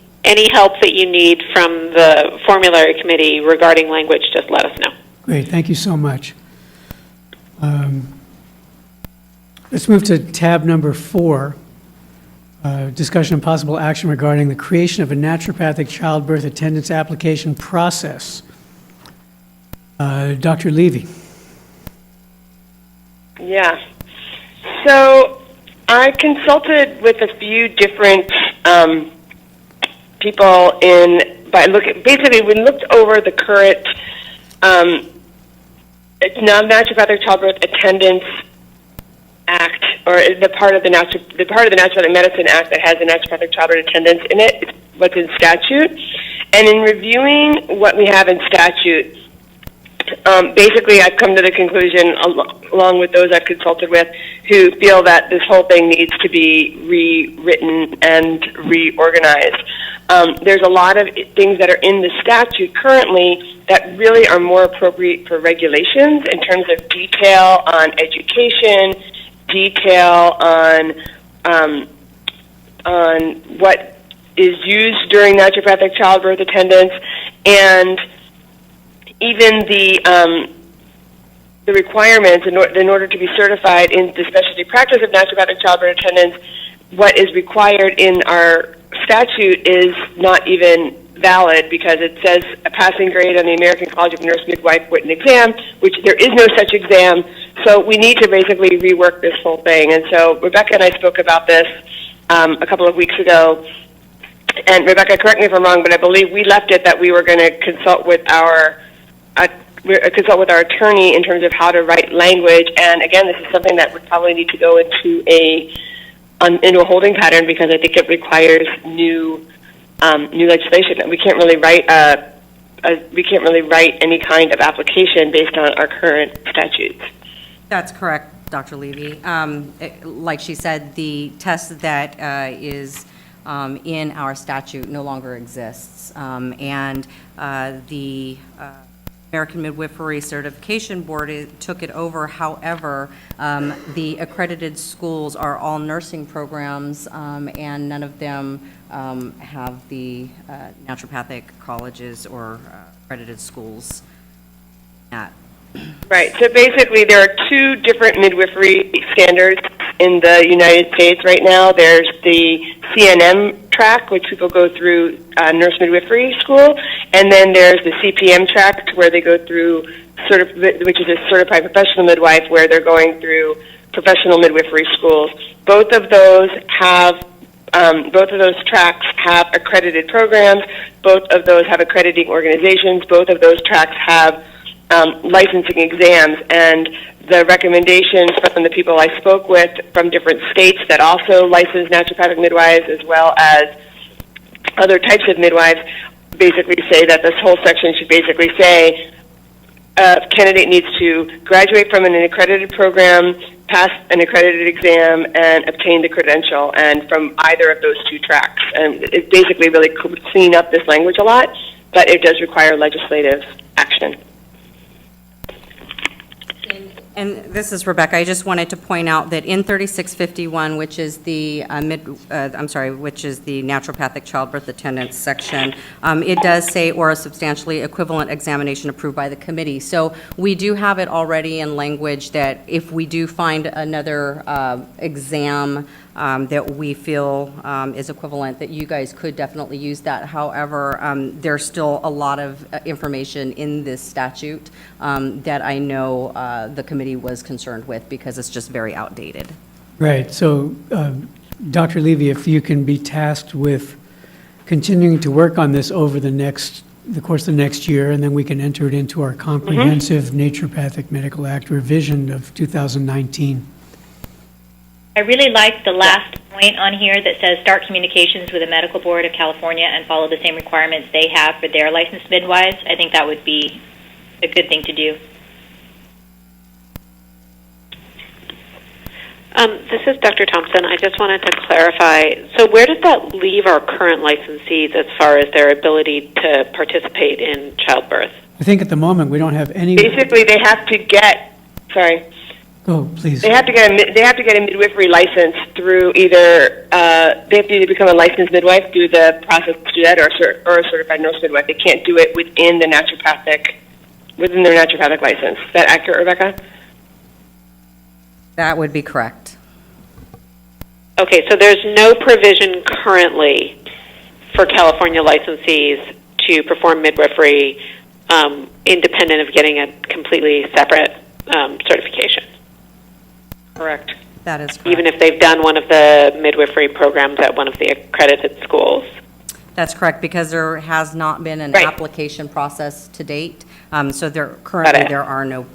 help that you need from the formulary committee regarding language, just let us know. Great, thank you so much. Let's move to tab number 4. Discussion and possible action regarding the creation of a naturopathic childbirth attendance application process. Dr. Levy. Yeah. So I consulted with a few different people basically we looked over the current non-naturopathic childbirth attendance act, or the part of the Naturopathic Medicine Act that has the naturopathic childbirth attendance in it. It's what's in statute. And in reviewing what we have in statute, basically I've come to the conclusion, along with those I've consulted with, who feel that this whole thing needs to be rewritten and reorganized. There's a lot of things that are in the statute currently that really are more appropriate for regulations in terms of detail on education, detail on what is used during naturopathic childbirth attendance, and even the requirements in order to be certified in the specialty practice of naturopathic childbirth attendance. What is required in our statute is not even valid because it says a passing grade on the American College of Nurse Midwife written exam, which there is no such exam. So we need to basically rework this whole thing. And so Rebecca and I spoke about this a couple of weeks ago. And Rebecca, correct me if I'm wrong, but I believe we left it that we were going to consult with our attorney in terms of how to write language. And again, this is something that would probably need to go into a holding pattern because I think it requires new legislation. We can't really write any kind of application based on our current statutes. That's correct, Dr. Levy. Like she said, the test that is in our statute no longer exists, and the American Midwifery Certification Board took it over. However, the accredited schools are all nursing programs, and none of them have the naturopathic colleges or accredited schools at. Right. So basically, there are two different midwifery standards in the United States right now. There's the CNM track, which people go through nurse midwifery school, and then there's the CPM track, where they go through which is a certified professional midwife, where they're going through professional midwifery schools. Both of those tracks have accredited programs. Both of those have accrediting organizations. Both of those tracks have licensing exams, and the recommendations from the people I spoke with from different states that also license naturopathic midwives as well as other types of midwives basically say that this whole section should basically say a candidate needs to graduate from an accredited program, pass an accredited exam, and obtain the credential, and from either of those two tracks. And it basically really could clean up this language a lot, but it does require legislative action. And this is Rebecca. I just wanted to point out that in 3651, which is the naturopathic childbirth attendance section, it does say or a substantially equivalent examination approved by the committee. So we do have it already in language that if we do find another exam that we feel is equivalent, that you guys could definitely use that. However, there's still a lot of information in this statute that I know the committee was concerned with because it's just very outdated. Right. So, Dr. Levy, if you can be tasked with continuing to work on this over the course of the next year, and then we can enter it into our comprehensive Naturopathic Medical Act revision of 2019. I really like the last point on here that says start communications with the Medical Board of California and follow the same requirements they have for their licensed midwives. I think that would be a good thing to do. This is Dr. Thompson. I just wanted to clarify. So where does that leave our current licensees as far as their ability to participate in childbirth? I think at the moment we don't have any. Basically, they have to get. Sorry. Oh, please. They have to get a midwifery license through either they have to either become a licensed midwife through the process to do that, or a certified nurse midwife. They can't do it within their naturopathic license. Is that accurate, Rebecca? That would be correct. Okay, so there's no provision currently for California licensees to perform midwifery independent of getting a completely separate certification. Correct. That is correct. Even if they've done one of the midwifery programs at one of the accredited schools. That's correct, because there has not been an application process to date. So there are no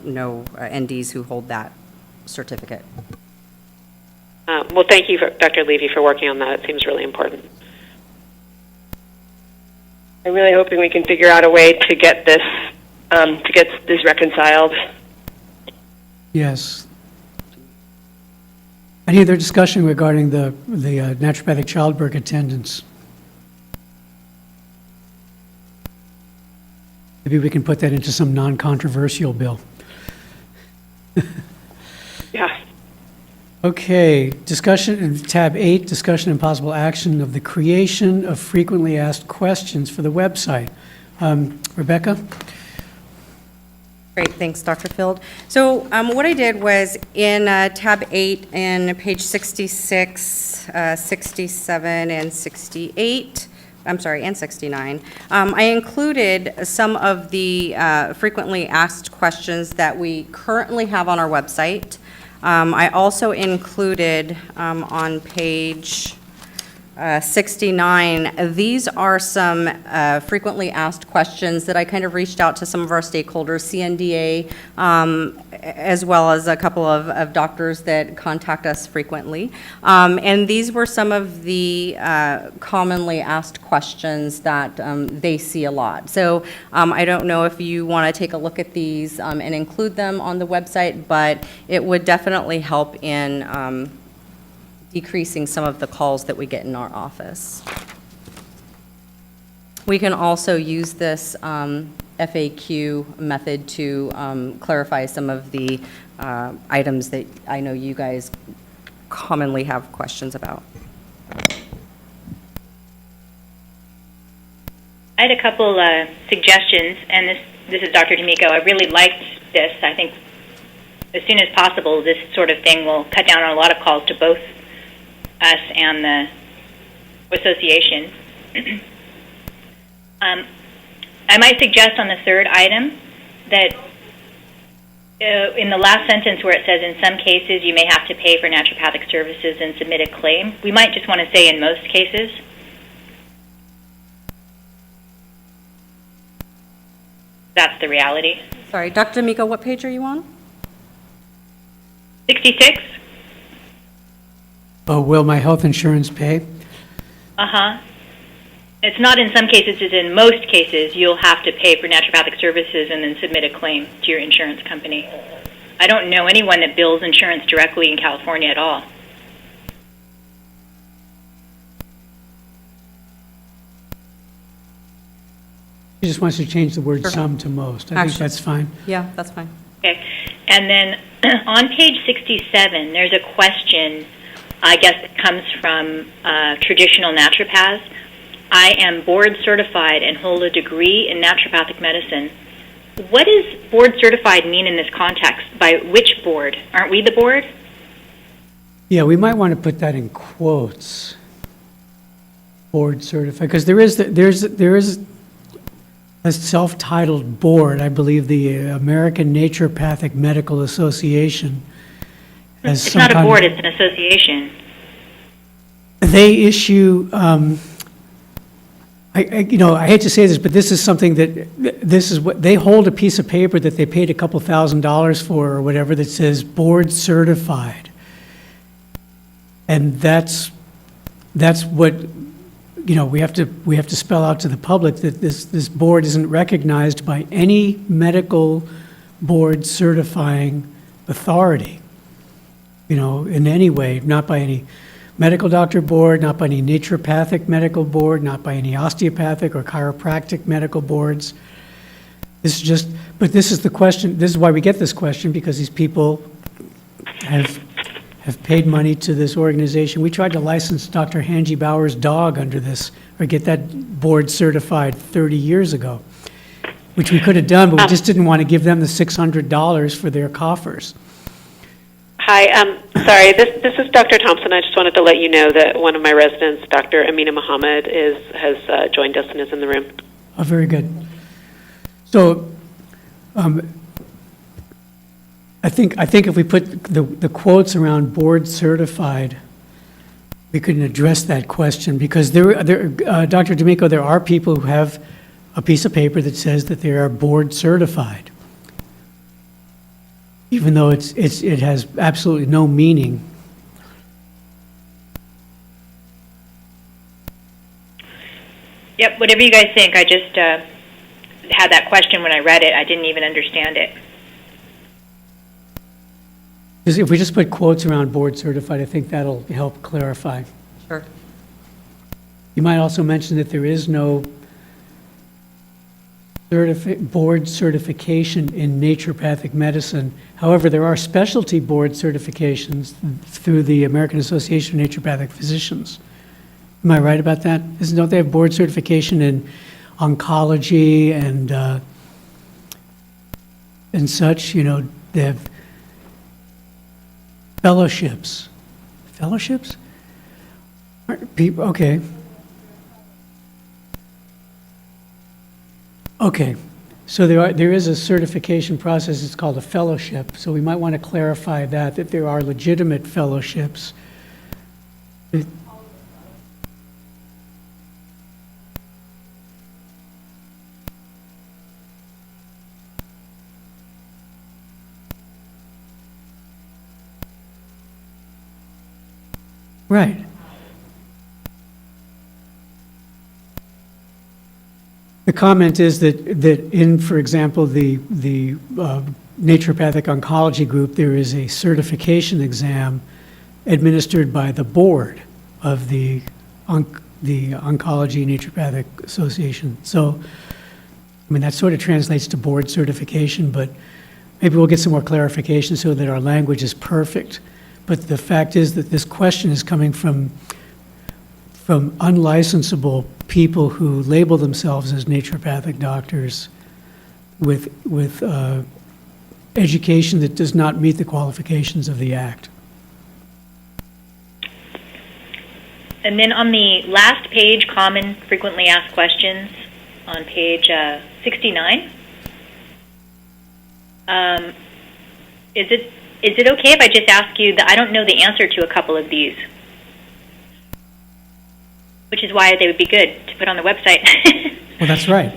NDs who hold that certificate. Well, thank you, Dr. Levy, for working on that. It seems really important. I'm really hoping we can figure out a way to get this reconciled. Yes. Any other discussion regarding the naturopathic childbirth attendance? Maybe we can put that into some non-controversial bill. Yeah. Okay, discussion, tab 8, discussion and possible action of the creation of frequently asked questions for the website. Rebecca? Great, thanks, Dr. Field. So what I did was in tab 8 and page 66, 67, and 68, and 69, I included some of the frequently asked questions that we currently have on our website. I also included on page 69, these are some frequently asked questions that I kind of reached out to some of our stakeholders, CNDA, as well as a couple of doctors that contact us frequently. And these were some of the commonly asked questions that they see a lot. So I don't know if you want to take a look at these and include them on the website, but it would definitely help in decreasing some of the calls that we get in our office. We can also use this FAQ method to clarify some of the items that I know you guys commonly have questions about. I had a couple suggestions, and this is Dr. D'Amico. I really liked this. I think as soon as possible, this sort of thing will cut down on a lot of calls to both us and the association. I might suggest on the third item that in the last sentence where it says, in some cases you may have to pay for naturopathic services and submit a claim, we might just want to say in most cases. That's the reality. Sorry, Dr. D'Amico, what page are you on? 66. Oh, will my health insurance pay? Uh-huh. It's not in some cases, it's in most cases, you'll have to pay for naturopathic services and then submit a claim to your insurance company. I don't know anyone that bills insurance directly in California at all. She just wants to change the word some to most. I think that's fine. Yeah, that's fine. Okay. And then on page 67, there's a question, I guess it comes from traditional naturopaths. I am board certified and hold a degree in naturopathic medicine. What does board certified mean in this context? By which board? Aren't we the board? Yeah, we might want to put that in quotes. Board certified, because there is a self-titled board. I believe the American Naturopathic Medical Association has It's not a board, it's an association. They issue, I hate to say this, but this is something this is what, they hold a piece of paper that they paid a couple $1,000s for or whatever that says board certified. And that's what, we have to spell out to the public that this board isn't recognized by any medical board certifying authority, in any way, not by any medical doctor board, not by any naturopathic medical board, not by any osteopathic or chiropractic medical boards. This is the question, this is why we get this question, because these people have paid money to this organization. We tried to license Dr. Hanji Bauer's dog under this, or get that board certified 30 years ago, which we could have done, but we just didn't want to give them the $600 for their coffers. Hi, sorry, this is Dr. Thompson. I just wanted to let you know that one of my residents, Dr. Amina Mohammed, has joined us and is in the room. Oh, very good. So, I think if we put the quotes around board certified, we could address that question, because Dr. D'Amico, there are people who have a piece of paper that says that they are board certified, even though it has absolutely no meaning. Yep, whatever you guys think. I just had that question when I read it. I didn't even understand it. If we just put quotes around board certified, I think that'll help clarify. Sure. You might also mention that there is no board certification in naturopathic medicine. However, there are specialty board certifications through the American Association of Naturopathic Physicians. Am I right about that? Don't they have board certification in oncology and such? You know, they have fellowships. Fellowships? People, okay. Okay, so there is a certification process. It's called a fellowship. So we might want to clarify that there are legitimate fellowships. Right. The comment is that in, for example, the naturopathic oncology group, there is a certification exam administered by the board of the Oncology Naturopathic Association. So, I mean, that sort of translates to board certification, but maybe we'll get some more clarification so that our language is perfect. But the fact is that this question is coming from unlicensable people who label themselves as naturopathic doctors with education that does not meet the qualifications of the Act. And then on the last page, common frequently asked questions, on page 69, is it okay if I just ask you that I don't know the answer to a couple of these? Which is why they would be good to put on the website. Well, that's right.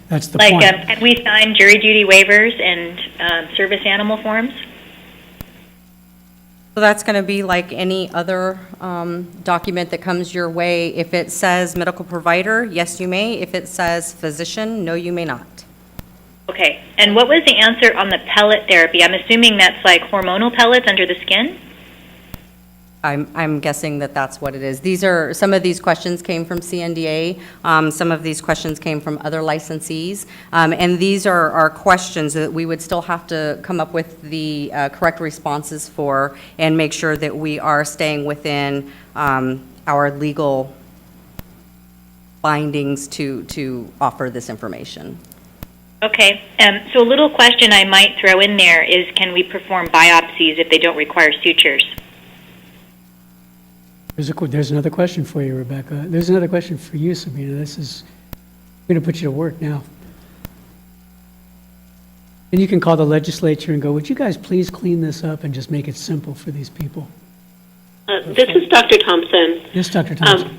That's the point. point. Can we sign jury duty waivers and service animal forms? So that's going to be like any other document that comes your way. If it says medical provider, yes, you may. If it says physician, no, you may not. Okay. And what was the answer on the pellet therapy? I'm assuming that's like hormonal pellets under the skin? I'm guessing that that's what it is. Some of these questions came from CNDA. Some of these questions came from other licensees. And these are questions that we would still have to come up with the correct responses for and make sure that we are staying within our legal bindings to offer this information. Okay. So a little question I might throw in there is, can we perform biopsies if they don't require sutures? There's another question for you, Rebecca. There's another question for you, Sabina. I'm going to put you to work now. And you can call the legislature and go, would you guys please clean this up and just make it simple for these people? This is Dr. Thompson. Yes, Dr. Thompson.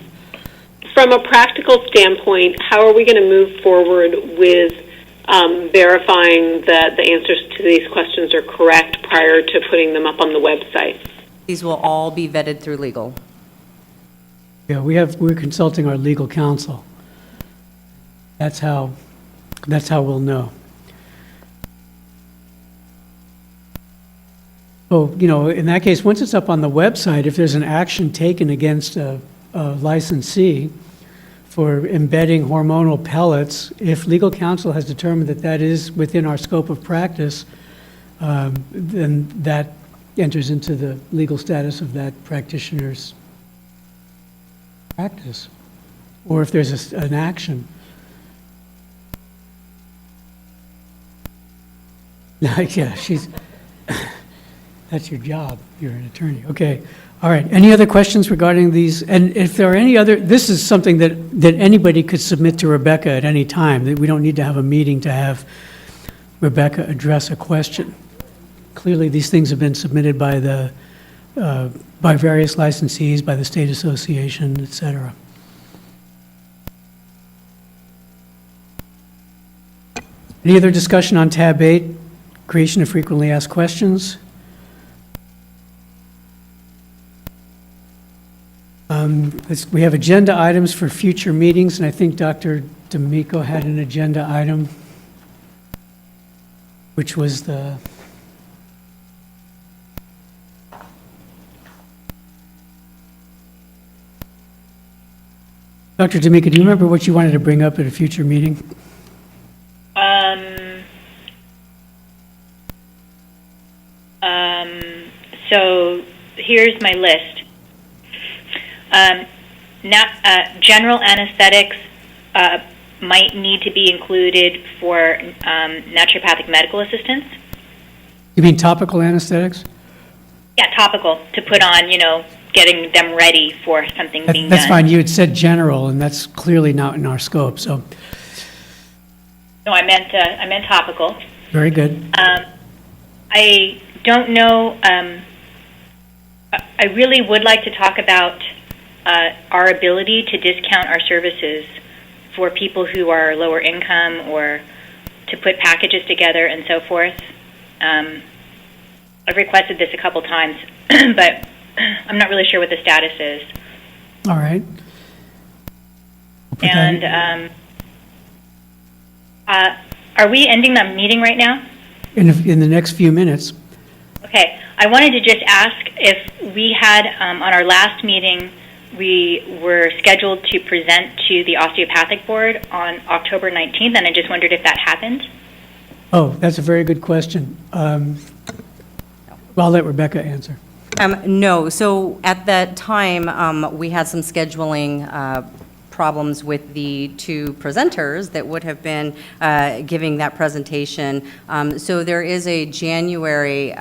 From a practical standpoint, how are we going to move forward with verifying that the answers to these questions are correct prior to putting them up on the website? These will all be vetted through legal. Yeah, we're consulting our legal counsel. That's how we'll know. So, in that case, once it's up on the website, if there's an action taken against a licensee for embedding hormonal pellets, if legal counsel has determined that that is within our scope of practice, then that enters into the legal status of that practitioner's practice, or if there's an action. Yeah, That's your job. You're an attorney. Okay. All right. Any other questions regarding these? And if there are any other, this is something that anybody could submit to Rebecca at any time, that we don't need to have a meeting to have Rebecca address a question. Clearly, these things have been submitted by by various licensees, by the state association, et cetera. Any other discussion on tab 8, creation of frequently asked questions? We have agenda items for future meetings, and I think Dr. D'Amico had an agenda item, which was the Dr. D'Amico, do you remember what you wanted to bring up at a future meeting? So here's my list. General anesthetics might need to be included for naturopathic medical assistants. You mean topical anesthetics? Yeah, topical, to put on, getting them ready for something being That's done. fine. You had said general, and that's clearly not in our scope, so No, I meant topical. very good. I don't know, I really would like to talk about our ability to discount our services for people who are lower income, or to put packages together and so forth. I've requested this a couple times, but I'm not really sure what the status is. All right. And are we ending the meeting right now? In the next few minutes. Okay. I wanted to just ask if we had, on our last meeting, we were scheduled to present to the Osteopathic Board on October 19th, and I just wondered if that happened. Oh, that's a very good question. Well, I'll let Rebecca answer. No, so at that time, we had some scheduling problems with the two presenters that would have been giving that presentation. So there is a January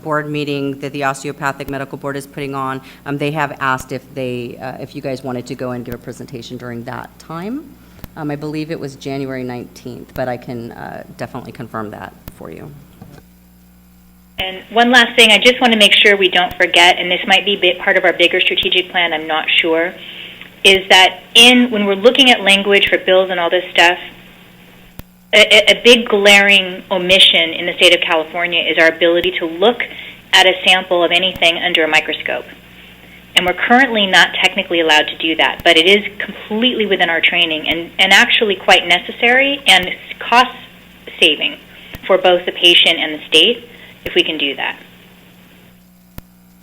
board meeting that the Osteopathic Medical Board is putting on. They have asked if you guys wanted to go and give a presentation during that time. I believe it was January 19th, but I can definitely confirm that for you. And one last thing, I just want to make sure we don't forget, and this might be part of our bigger strategic plan, I'm not sure, is that when we're looking at language for bills and all this stuff, a big glaring omission in the state of California is our ability to look at a sample of anything under a microscope. And we're currently not technically allowed to do that, but it is completely within our training and actually quite necessary and cost saving for both the patient and the state if we can do that.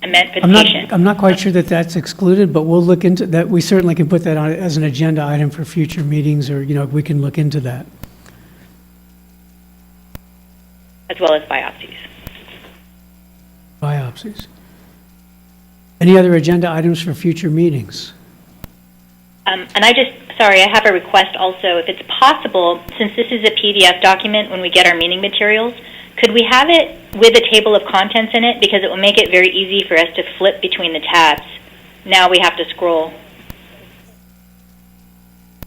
I meant for the patient. I'm not quite sure that that's excluded, but we'll look into that. We certainly can put that on as an agenda item for future meetings, or, we can look into that. As well as biopsies. Biopsies. Any other agenda items for future meetings? And I have a request also. If it's possible, since this is a PDF document when we get our meeting materials, could we have it with a table of contents in it? Because it will make it very easy for us to flip between the tabs. Now we have to scroll.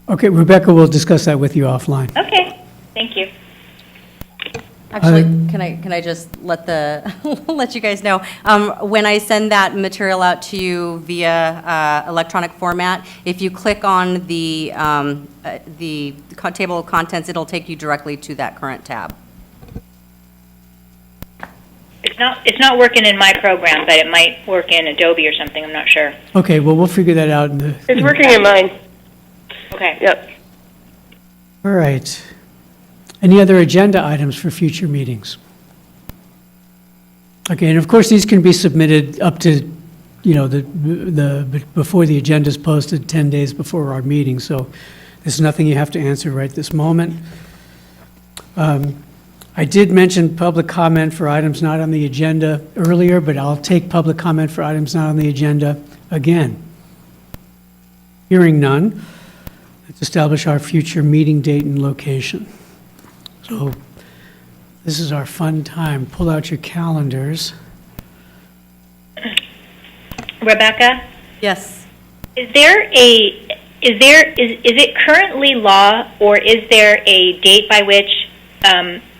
Okay, Rebecca will discuss that with you offline. Okay, thank you. Actually, can I just let you guys know, when I send that material out to you via electronic format, if you click on the table of contents, it'll take you directly to that current tab. It's not working in my program, but it might work in Adobe or something. I'm not sure. Okay, well, we'll figure that out. It's working in mine. Okay. Yep. All right. Any other agenda items for future meetings? Okay, and of course, these can be submitted up to, before the agenda is posted, 10 days before our meeting, so there's nothing you have to answer right this moment. I did mention public comment for items not on the agenda earlier, but I'll take public comment for items not on the agenda again. Hearing none, let's establish our future meeting date and location. So this is our fun time. Pull out your calendars. Rebecca, Yes. is it currently law, or is there a date by which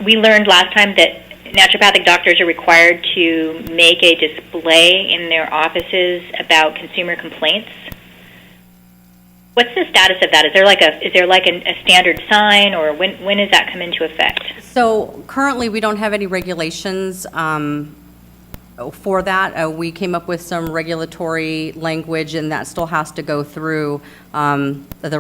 we learned last time that naturopathic doctors are required to make a display in their offices about consumer complaints? What's the status of that? Is there like a standard sign, or when does that come into effect? So currently, we don't have any regulations for that. We came up with some regulatory language, and that still has to go through the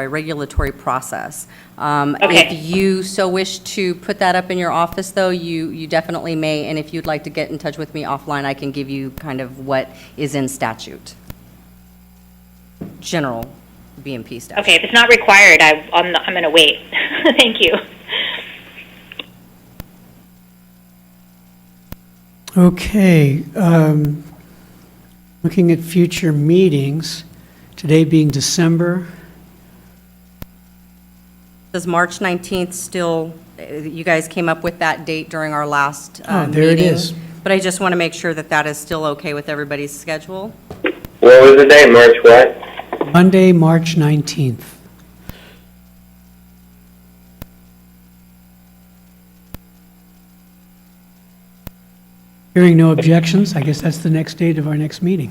regulatory process. Okay. If you so wish to put that up in your office, though, you definitely may. And if you'd like to get in touch with me offline, I can give you kind of what is in statute. General BMP statute. Okay, if it's not required, I'm going to wait. Thank you. Okay, looking at future meetings, today being December. Does March 19th still, you guys came up with that date during our last meeting? There it is. But I just want to make sure that that is still okay with everybody's schedule. What was the day, March what? Monday, March 19th. Hearing no objections, I guess that's the next date of our next meeting.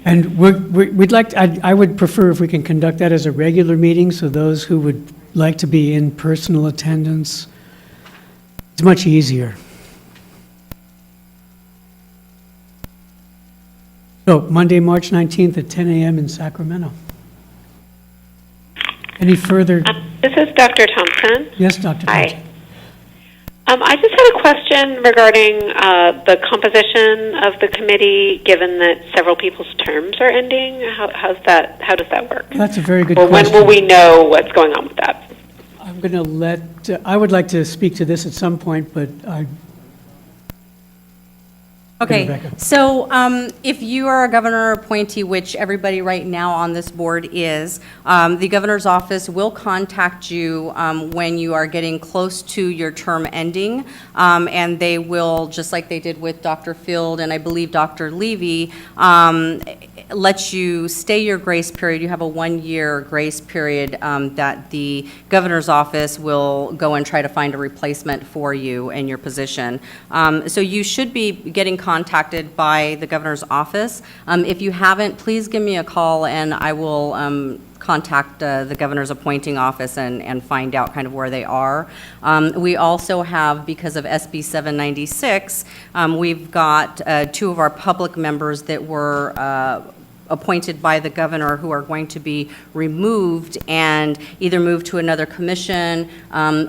And we'd like, I would prefer if we can conduct that as a regular meeting, so those who would like to be in personal attendance, it's much easier. So Monday, March 19th at 10 a.m. in Sacramento. Any further? This is Dr. Thompson. Yes, Dr. Thompson. Hi. I just had a question regarding the composition of the committee, given that several people's terms are ending. How does that work? That's a very good or question. When will we know what's going on with that? I'm going to let, I would like to speak to this at some point, but Okay, Rebecca. so if you are a governor appointee, which everybody right now on this board is, the governor's office will contact you when you are getting close to your term ending, and they will, just like they did with Dr. Field and I believe Dr. Levy, let you stay your grace period. You have a 1-year grace period that the governor's office will go and try to find a replacement for you and your position. So you should be getting contacted by the governor's office. If you haven't, please give me a call and I will contact the governor's appointing office and find out kind of where they are. We also have, because of SB 796, we've got 2 of our public members that were appointed by the governor who are going to be removed and either moved to another commission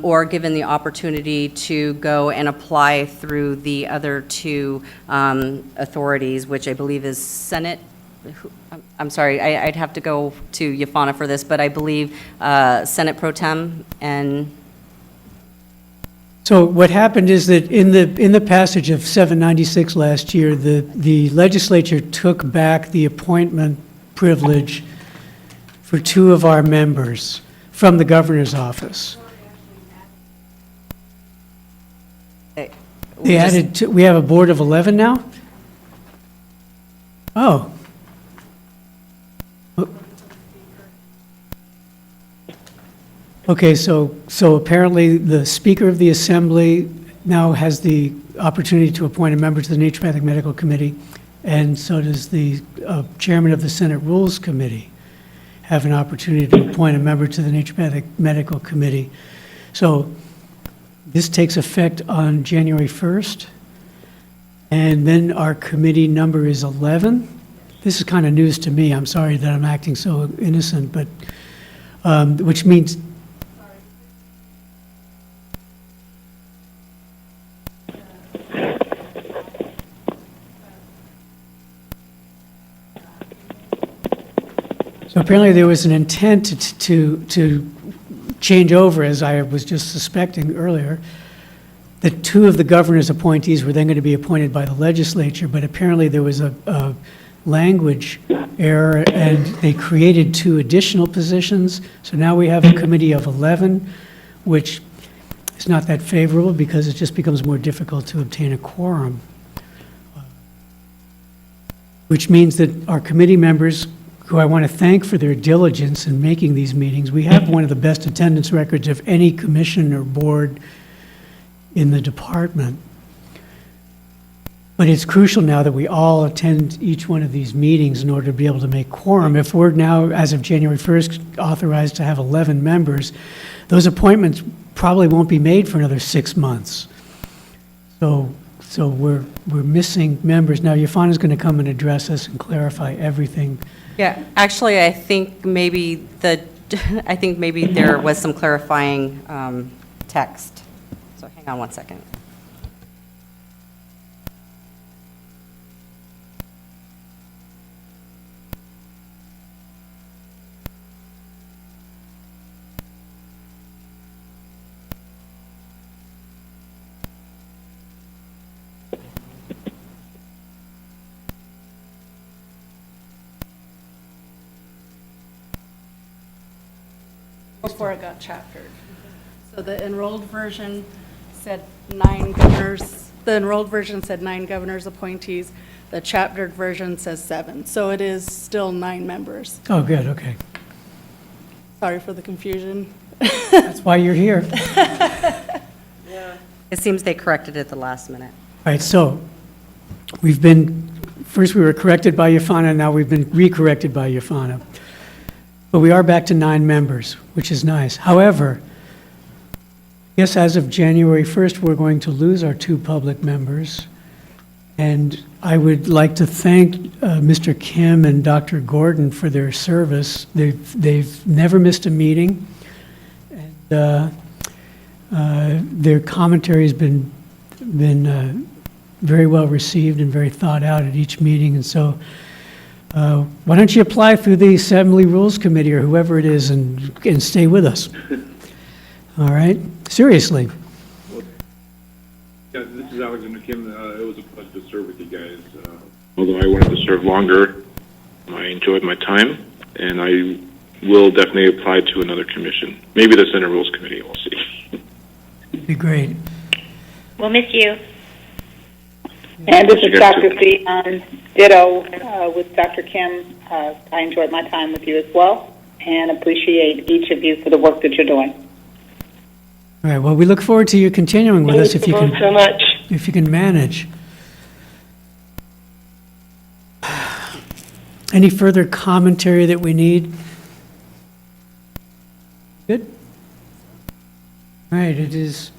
or given the opportunity to go and apply through the other 2 authorities, which I believe is Senate. I'm sorry, I'd have to go to Yafana for this, but I believe Senate Pro Tem and... So what happened is that in the passage of 796 last year, the legislature took back the appointment privilege for 2 of our members from the governor's office. They added we have a board of 11 now? Oh. Okay, so apparently the Speaker of the Assembly now has the opportunity to appoint a member to the Naturopathic Medical Committee, and so does the Chairman of the Senate Rules Committee have an opportunity to appoint a member to the Naturopathic Medical Committee. So this takes effect on January 1st, and then our committee number is 11. This is kind of news to me. I'm sorry that I'm acting so innocent, but which means... So apparently there was an intent to change over, as I was just suspecting earlier, that 2 of the governor's appointees were then going to be appointed by the legislature, but apparently there was a language error and they created 2 additional positions. So now we have a committee of 11, which is not that favorable because it just becomes more difficult to obtain a quorum. Which means that our committee members, who I want to thank for their diligence in making these meetings, we have one of the best attendance records of any commission or board in the department. But it's crucial now that we all attend each one of these meetings in order to be able to make quorum. If we're now, as of January 1st, authorized to have 11 members, those appointments probably won't be made for another 6 months. So we're missing members. Now, Yafana's going to come and address us and clarify everything. Yeah, actually, I think maybe there was some clarifying text. So hang on one second. Before it got chaptered. So the enrolled version said 9 governors, the enrolled version said 9 governors appointees. The chaptered version says 7. So it is still 9 members. Oh, good, okay. Sorry for the confusion. That's why you're here. It seems they corrected it at the last minute. All right, so first we were corrected by Yafana, now we've been re-corrected by Yafana. But we are back to 9 members, which is nice. However, yes, as of January 1st, we're going to lose our 2 public members. And I would like to thank Mr. Kim and Dr. Gordon for their service. They've never missed a meeting. And their commentary has been very well received and very thought out at each meeting. And so why don't you apply through the Assembly Rules Committee or whoever it is and stay with us? All right? Seriously. Yeah, this is Alexander Kim. It was a pleasure to serve with you guys. Although I wanted to serve longer, I enjoyed my time, and I will definitely apply to another commission. Maybe the Senate Rules Committee, we'll see. It'd be great. We'll miss you. And this is Dr. C. Ditto with Dr. Kim. I enjoyed my time with you as well and appreciate each of you for the work that you're doing. All right, well, we look forward to you continuing with us if you can. Thank you so much. If you can manage. Any further commentary that we need? Good? All right, it is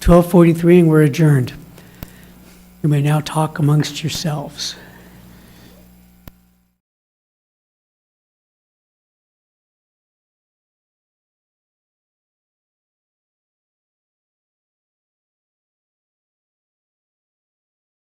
12:43 and we're adjourned. You may now talk amongst yourselves.